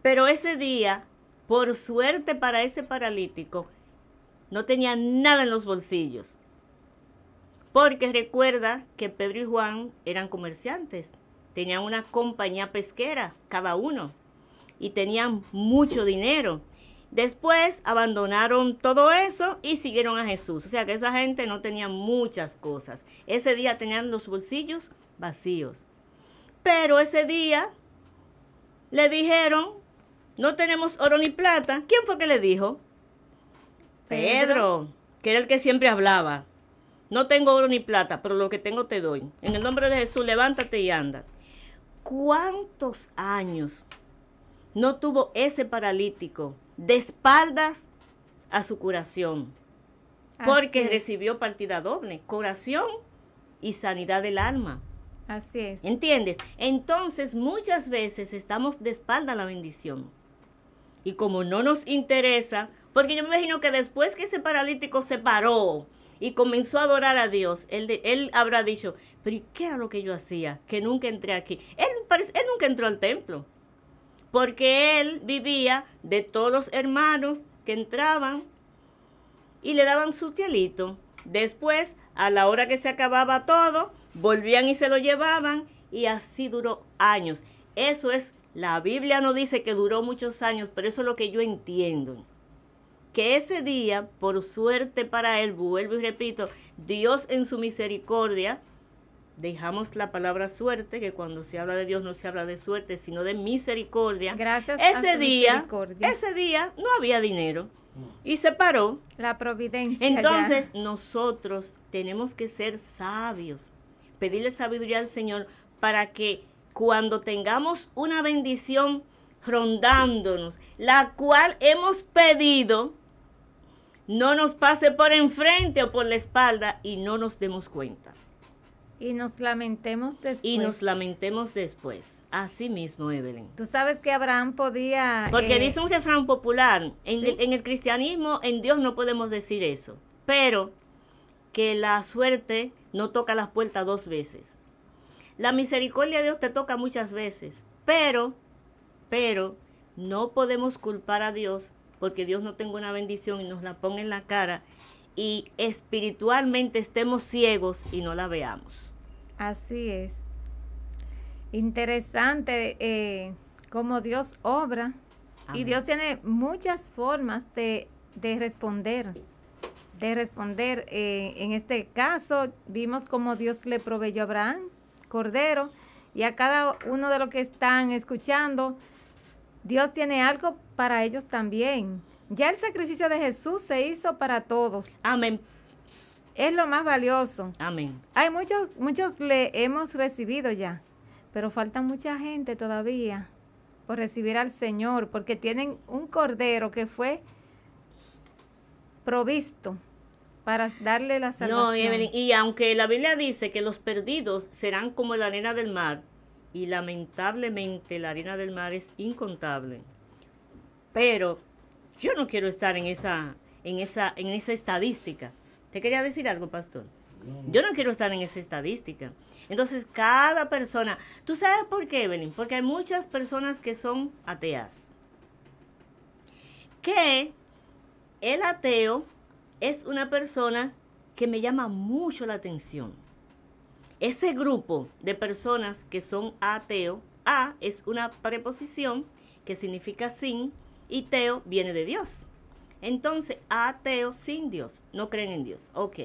Pero ese día, por suerte para ese paralítico, no tenía nada en los bolsillos. Porque recuerda que Pedro y Juan eran comerciantes. Tenían una compañía pesquera, cada uno. Y tenían mucho dinero. Después abandonaron todo eso y siguieron a Jesús. O sea que esa gente no tenía muchas cosas. Ese día tenían los bolsillos vacíos. Pero ese día le dijeron, no tenemos oro ni plata. ¿Quién fue que le dijo? Pedro, que era el que siempre hablaba. No tengo oro ni plata, pero lo que tengo te doy. En el nombre de Jesús, levántate y anda. ¿Cuántos años no tuvo ese paralítico de espaldas a su curación? Porque Así es. recibió partida doble, curación y sanidad del alma. Así es. ¿Entiendes? Entonces muchas veces estamos de espalda a la bendición. Y como no nos interesa, porque yo me imagino que después que ese paralítico se paró y comenzó a adorar a Dios, él habrá dicho, pero ¿y qué era lo que yo hacía? Que nunca entré aquí. Él nunca entró al templo. Porque él vivía de todos los hermanos que entraban y le daban su tielito. Después, a la hora que se acababa todo, volvían y se lo llevaban y así duró años. Eso es, la Biblia no dice que duró muchos años, pero eso es lo que yo entiendo. Que ese día, por suerte para él, vuelvo y repito, Dios en su misericordia, dejamos la palabra suerte, que cuando se habla de Dios no se habla de suerte, sino de misericordia. Gracias a ese su día, misericordia. ese día no había dinero y se paró. La providencia. Entonces ya. nosotros tenemos que ser sabios, pedirle sabiduría al Señor para que cuando tengamos una bendición rondándonos, la cual hemos pedido, no nos pase por enfrente o por la espalda y no nos demos cuenta. Y nos lamentemos después. Y nos lamentemos después. Así mismo, Evelyn. Tú sabes que Abraham podía... Porque dice un refrán popular, ¿sí? en el cristianismo, en Dios no podemos decir eso, pero que la suerte no toca las puertas dos veces. La misericordia de Dios te toca muchas veces, pero no podemos culpar a Dios porque Dios no tenga una bendición y nos la ponga en la cara y espiritualmente estemos ciegos y no la veamos. Así es. Interesante cómo Dios obra. Amén. Y Dios tiene muchas formas de responder. En este caso, vimos cómo Dios le proveyó a Abraham cordero, y a cada uno de los que están escuchando, Dios tiene algo para ellos también. Ya el sacrificio de Jesús se hizo para todos. Amén. Es lo más valioso. Amén. Hay muchos le hemos recibido ya, pero falta mucha gente todavía por recibir al Señor, porque tienen un cordero que fue provisto para darle la salvación. No, Evelyn, y aunque la Biblia dice que los perdidos serán como la arena del mar, y lamentablemente la arena del mar es incontable, pero yo no quiero estar en esa estadística. ¿Te quería decir algo, pastor? Yo no quiero estar en esa estadística. Entonces, cada persona... ¿Tú sabes por qué, Evelyn? Porque hay muchas personas que son ateas. Que el ateo es una persona que me llama mucho la atención. Ese grupo de personas que son ateo, a es una preposición que significa sin, y teo viene de Dios. Entonces, ateo sin Dios, no creen en Dios. Ok.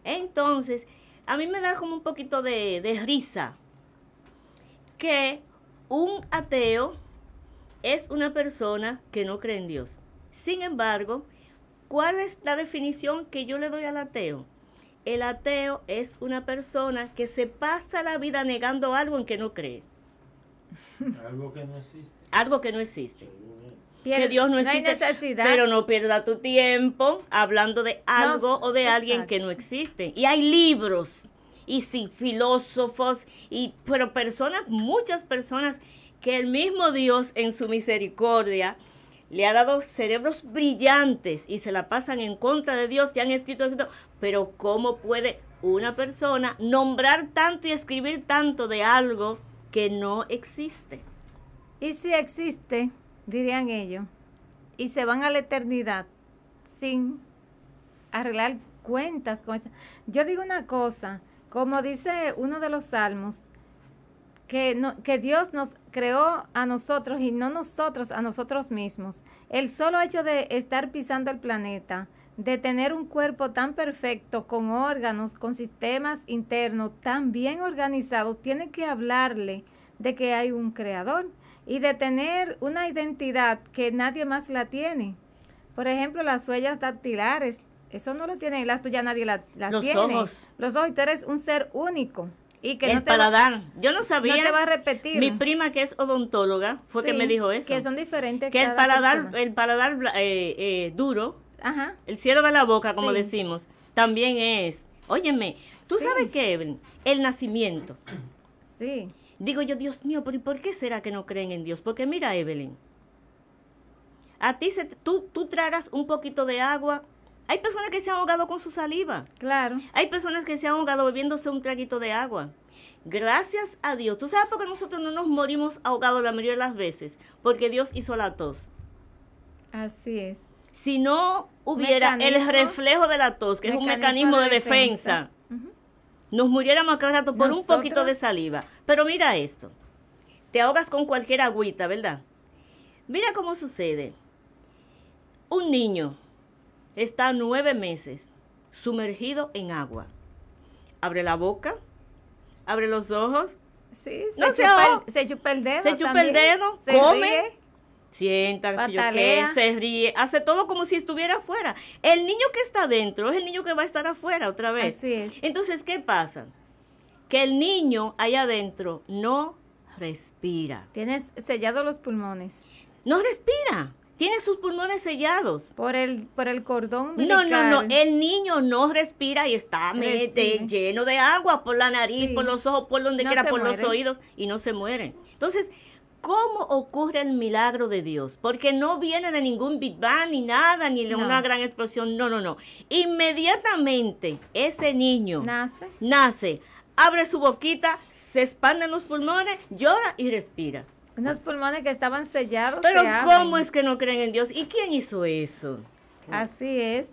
Entonces, a mí me da como un poquito de risa que un ateo es una persona que no cree en Dios. Sin embargo, ¿cuál es la definición que yo le doy al ateo? El ateo es una persona que se pasa la vida negando algo en que no cree. Algo que no existe. Algo que no existe. Que Dios no existe, hay necesidad. pero no pierda tu tiempo hablando de algo o de alguien que no existe. Y hay libros, y sí, filósofos, pero personas, muchas personas, que el mismo Dios en su misericordia le ha dado cerebros brillantes y se la pasan en contra de Dios y han escrito, pero ¿cómo puede una persona nombrar tanto y escribir tanto de algo que no existe? Y si existe, dirían ellos, y se van a la eternidad sin arreglar cuentas con eso. Yo digo una cosa, como dice uno de los salmos, que Dios nos creó a nosotros y no nosotros a nosotros mismos. El solo hecho de estar pisando el planeta, de tener un cuerpo tan perfecto, con órganos, con sistemas internos tan bien organizados, tiene que hablarle de que hay un creador y de tener una identidad que nadie más la tiene. Por ejemplo, las huellas dactilares, eso no lo tiene, las tuyas nadie la los tiene. Ojos. Los ojos, tú eres un ser único. Y que el no te paladar. Yo no sabía. No te va a repetir. Mi prima, que es odontóloga, fue que me dijo eso. Que son diferentes. Que el paladar duro, ajá, el cielo de la boca, como decimos, también es. Óyeme, ¿tú sabes qué, Evelyn? El nacimiento. Sí. Digo yo, Dios mío, ¿pero por qué será que no creen en Dios? Porque mira, Evelyn, a ti tú tragas un poquito de agua. Hay personas que se han ahogado con su saliva. Claro. Hay personas que se han ahogado bebiéndose un traguito de agua. Gracias a Dios. ¿Tú sabes por qué nosotros no nos morimos ahogados la mayoría de las veces? Porque Dios hizo la tos. Así es. Si no hubiera el reflejo de la tos, que es un mecanismo de defensa, nos muriéramos a cada rato por un poquito de saliva. Pero mira esto. Te ahogas con cualquier agüita, ¿verdad? Mira cómo sucede. Un niño está 9 meses sumergido en agua. Abre la boca, abre los ojos. Sí, se chupa el dedo. Se chupa también, el dedo, se come, ríe, sienta, patalea, se ríe, hace todo como si estuviera afuera. El niño que está adentro es el niño que va a estar afuera otra vez. Así es. Entonces, ¿qué pasa? Que el niño allá adentro no respira. Tienes sellados los pulmones. No respira. Tiene sus pulmones sellados. Por el cordón umbilical. No. El niño no respira y está lleno de agua por la nariz, por los ojos, por donde quiera, por los oídos, y no se muere. Entonces, ¿cómo ocurre el milagro de Dios? Porque no viene de ningún Big Bang, ni nada, ni de una gran explosión. No. Inmediatamente ese niño nace, abre su boquita, se expanden los pulmones, llora y respira. Unos pulmones que estaban sellados. Pero ¿cómo es que no creen en Dios? ¿Y quién hizo eso? Así es.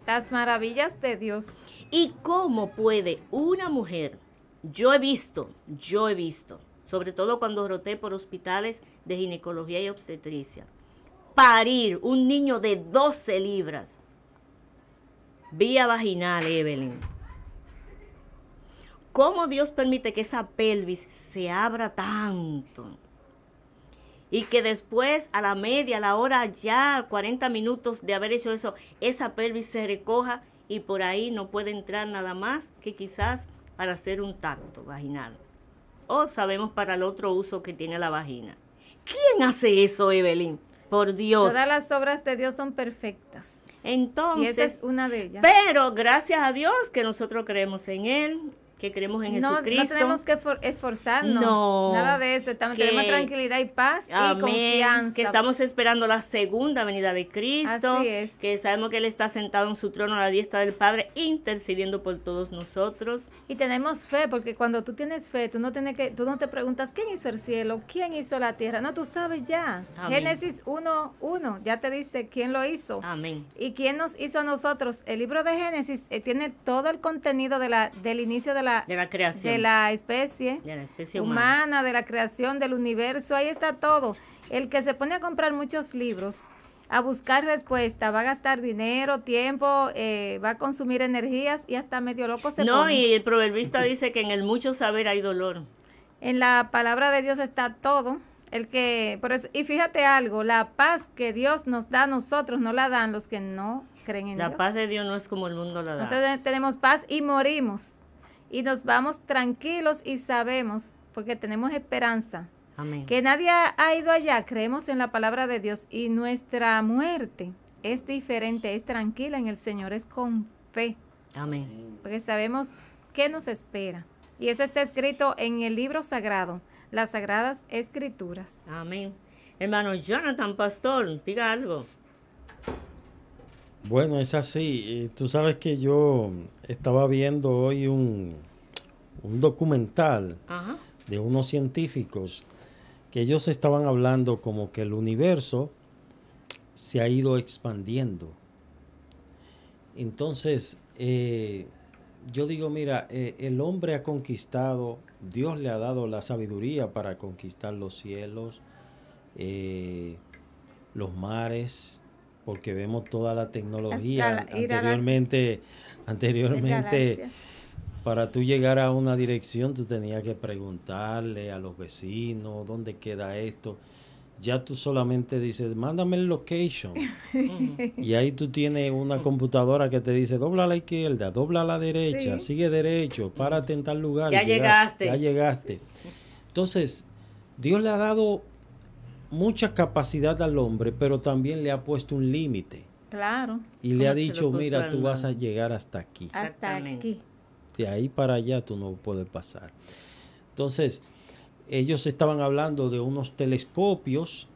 Las maravillas de Dios. ¿Y cómo puede una mujer? Yo he visto, sobre todo cuando roté por hospitales de ginecología y obstetricia, parir un niño de 12 libras, vía vaginal, Evelyn. ¿Cómo Dios permite que esa pelvis se abra tanto? Y que después, a la media, a la hora ya, 40 minutos de haber hecho eso, esa pelvis se recoja y por ahí no puede entrar nada más que quizás para hacer un tacto vaginal. O sabemos para el otro uso que tiene la vagina. ¿Quién hace eso, Evelyn? por Dios. Todas las obras de Dios son perfectas. Y Entonces, esa es una de ellas. pero gracias a Dios que nosotros creemos en Él, que creemos en Jesucristo. No tenemos que esforzarnos. No. Nada de eso. Tenemos tranquilidad y paz y confianza. Que estamos esperando la segunda venida de Cristo. Así es. Que sabemos que Él está sentado en su trono a la diestra del Padre, intercediendo por todos nosotros. Y tenemos fe, porque cuando tú tienes fe, tú no te preguntas quién hizo el cielo, quién hizo la tierra. No, tú sabes ya. Amén. Génesis 1:1 ya te dice quién lo hizo. Amén. ¿Y quién nos hizo a nosotros? El libro de Génesis tiene todo el contenido del inicio de la creación. De la especie, humana, de la creación del universo. Ahí está todo. El que se pone a comprar muchos libros, a buscar respuesta, va a gastar dinero, tiempo, va a consumir energías y hasta medio loco se pone. Y el proverbista dice que en el mucho saber hay dolor. En la palabra de Dios está todo. Y fíjate algo, la paz que Dios nos da a nosotros no la dan los que no creen en Dios. La paz de Dios no es como el mundo la da. Nosotros tenemos paz y morimos. Y nos vamos tranquilos y sabemos, porque tenemos esperanza, Amén. Que nadie ha ido allá, creemos en la palabra de Dios y nuestra muerte es diferente, es tranquila en el Señor, es con fe. Amén. Porque sabemos qué nos espera. Y eso está escrito en el libro sagrado, las Sagradas Escrituras. Amén. Hermano Jonathan, pastor, diga algo. Bueno, es así. Tú sabes que yo estaba viendo hoy un documental de unos científicos que ellos estaban hablando como que el universo se ha ido expandiendo. Entonces, yo digo, mira, el hombre ha conquistado, Dios le ha dado la sabiduría para conquistar los cielos, los mares, porque vemos toda la tecnología. Anteriormente para tú llegar a una dirección, tú tenías que preguntarle a los vecinos dónde queda esto. Ya tú solamente dices, mándame el location. Y ahí tú tienes una computadora que te dice, dobla a la izquierda, dobla a la derecha, sigue derecho, párate en tal lugar. Ya llegaste. Entonces, Dios le ha dado mucha capacidad al hombre, pero también le ha puesto un límite. Claro. Y le ha dicho, mira, tú vas a llegar hasta aquí. Hasta aquí. De ahí para allá tú no puedes pasar. Entonces, ellos estaban hablando de unos telescopios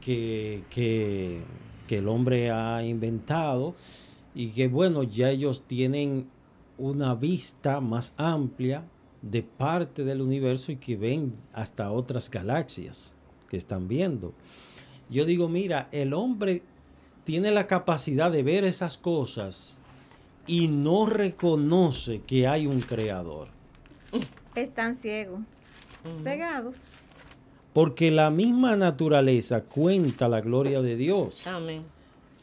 que el hombre ha inventado y que, bueno, ya ellos tienen una vista más amplia de parte del universo y que ven hasta otras galaxias que están viendo. Yo digo, mira, el hombre tiene la capacidad de ver esas cosas y no reconoce que hay un creador. Están ciegos, cegados. Porque la misma naturaleza cuenta la gloria de Dios. Amén.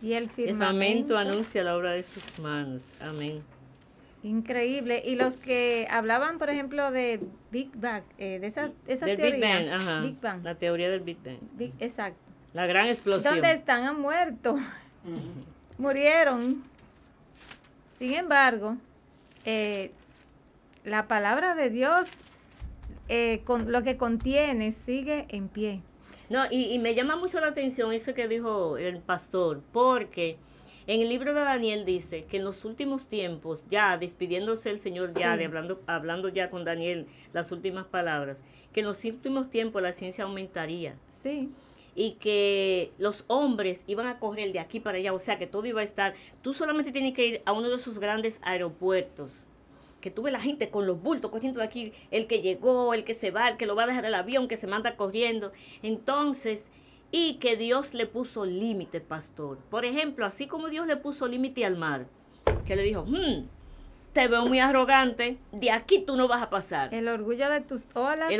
Y el firmamento anuncia la obra de sus manos. Amén. Increíble. Y los que hablaban, por ejemplo, de Big Bang, de esa teoría. Big Bang, Big Bang. La teoría del Big Bang. Exacto. La gran explosión. ¿Dónde están? Han muerto. Murieron. Sin embargo, la palabra de Dios, con lo que contiene, sigue en pie. No, y me llama mucho la atención eso que dijo el pastor, porque en el libro de Daniel dice que en los últimos tiempos, ya despidiéndose el Señor, ya hablando ya con Daniel las últimas palabras, que en los últimos tiempos la ciencia aumentaría. Sí. Y que los hombres iban a correr de aquí para allá, o sea que todo iba a estar. Tú solamente tienes que ir a uno de esos grandes aeropuertos, que tú ves la gente con los bultos corriendo de aquí, el que llegó, el que se va, el que lo va a dejar el avión, que se manda corriendo. Entonces, y que Dios le puso límite, pastor. Por ejemplo, así como Dios le puso límite al mar, que le dijo, te veo muy arrogante, de aquí tú no vas a pasar. El orgullo de tus olas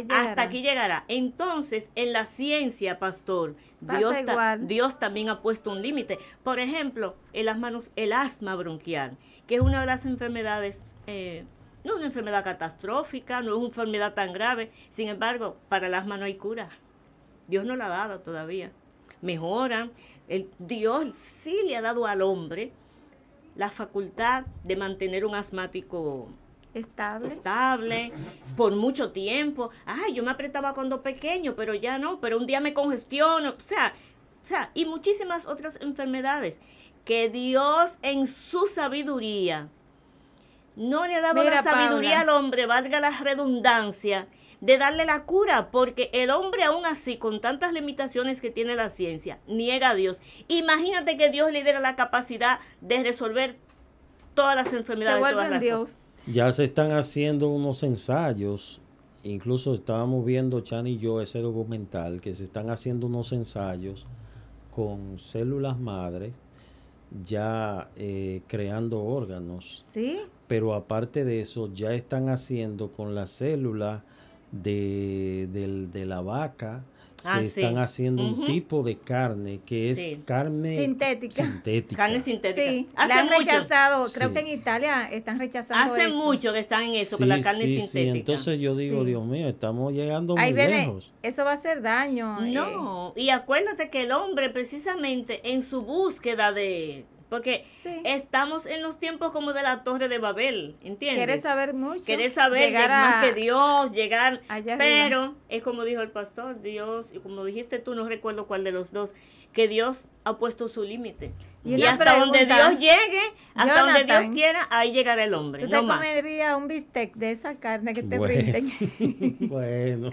hasta aquí llegará. Entonces, en la ciencia, pastor, Dios también ha puesto un límite. Por ejemplo, el asma bronquial, que es una de las enfermedades, no es una enfermedad catastrófica, no es una enfermedad tan grave. Sin embargo, para el asma no hay cura. Dios no la ha dado todavía. Mejora. Dios sí le ha dado al hombre la facultad de mantener un asmático estable, por mucho tiempo. Ay, yo me apretaba cuando pequeño, pero ya no, pero un día me congestiono, o sea, y muchísimas otras enfermedades que Dios en su sabiduría no le ha dado la sabiduría al hombre, valga la redundancia, de darle la cura, porque el hombre aún así, con tantas limitaciones que tiene la ciencia, niega a Dios. Imagínate que Dios le diera la capacidad de resolver todas las enfermedades. Se vuelve Dios. Ya se están haciendo unos ensayos, incluso estábamos viendo Chani y yo ese documental, que se están haciendo unos ensayos con células madres, ya creando órganos. Sí. Pero aparte de eso, ya están haciendo con las células de la vaca, se están haciendo un tipo de carne que es carne sintética. Carne sintética. Sí, la han rechazado, creo que en Italia están rechazando Hace mucho que están en eso, con la carne sintética. Sí, entonces yo digo, Dios mío, estamos llegando muy lejos. Eso va a hacer daño. No, y acuérdate que el hombre precisamente en su búsqueda de... Porque estamos en los tiempos como de la Torre de Babel, ¿entiendes? Quieres saber mucho. Quieres saber más que Dios, llegar. Pero arriba. Es como dijo el pastor, Dios, y como dijiste tú, no recuerdo cuál de los dos, que Dios ha puesto su límite. Y hasta donde Dios llegue, hasta donde Dios quiera, ahí llegará el hombre. ¿Tú te comerías un bistec de esa carne que te brinden? Bueno.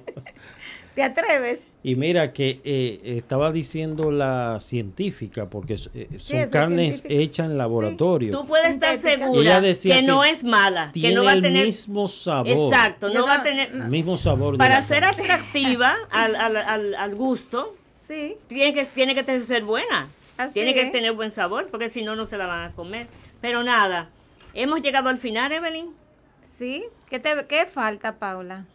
¿Te atreves? Y mira que estaba diciendo la científica, porque son carnes hechas en laboratorio. Tú puedes estar segura que no es mala, que no va a tener el mismo sabor. Exacto, no va a tener el mismo sabor. Para ser atractiva al gusto, tiene que ser buena. Tiene que tener buen sabor, porque si no, no se la van a comer. Pero nada, hemos llegado al final, Evelyn. Sí. ¿Qué falta, Paula?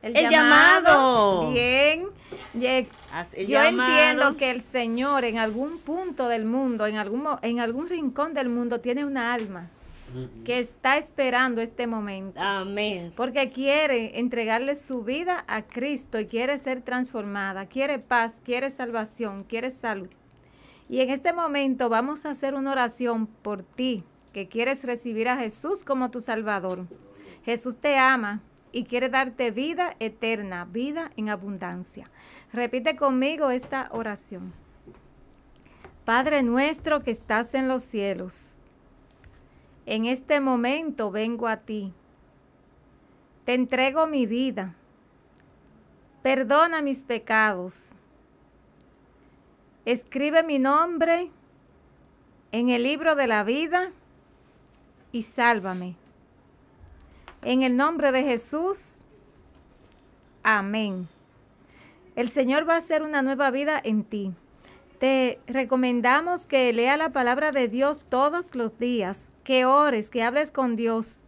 El llamado. Bien. Yo entiendo que el Señor en algún punto del mundo, en algún rincón del mundo, tiene una alma que está esperando este momento. Amén. Porque quiere entregarle su vida a Cristo y quiere ser transformada, quiere paz, quiere salvación, quiere salud. Y en este momento vamos a hacer una oración por ti, que quieres recibir a Jesús como tu Salvador. Jesús te ama y quiere darte vida eterna, vida en abundancia. Repite conmigo esta oración. Padre nuestro que estás en los cielos, en este momento vengo a ti. Te entrego mi vida. Perdona mis pecados. Escribe mi nombre en el libro de la vida y sálvame. En el nombre de Jesús, amén. El Señor va a hacer una nueva vida en ti. Te recomendamos que leas la palabra de Dios todos los días, que ores, que hables con Dios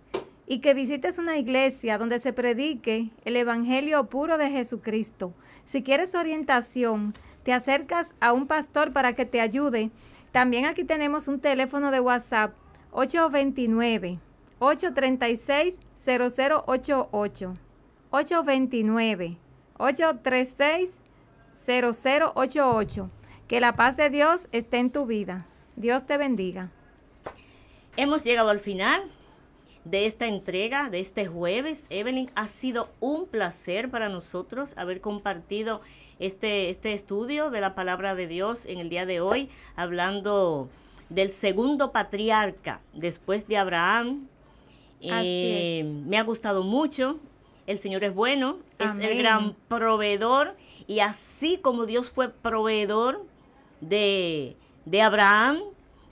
y que visites una iglesia donde se predique el evangelio puro de Jesucristo. Si quieres orientación, te acercas a un pastor para que te ayude. También aquí tenemos un teléfono de WhatsApp, 829-836-0088. 829-836-0088. Que la paz de Dios esté en tu vida. Dios te bendiga. Hemos llegado al final de esta entrega, de este jueves. Evelyn, ha sido un placer para nosotros haber compartido este estudio de la palabra de Dios en el día de hoy, hablando del segundo patriarca después de Abraham. Me ha gustado mucho. El Señor es bueno, Amén. Es el gran proveedor, y así como Dios fue proveedor de Abraham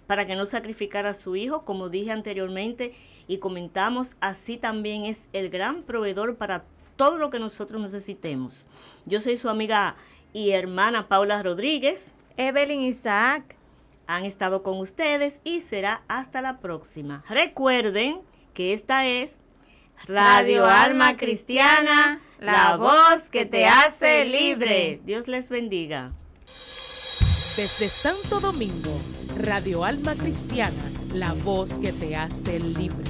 para que no sacrificara a su hijo, como dije anteriormente y comentamos, así también es el gran proveedor para todo lo que nosotros necesitemos. Yo soy su amiga y hermana Paula Rodríguez. Evelyn Isaac han estado con ustedes y será hasta la próxima. Recuerden que esta es Radio Alma Cristiana, la voz que te hace libre. Dios les bendiga. Desde Santo Domingo, Radio Alma Cristiana, la voz que te hace libre.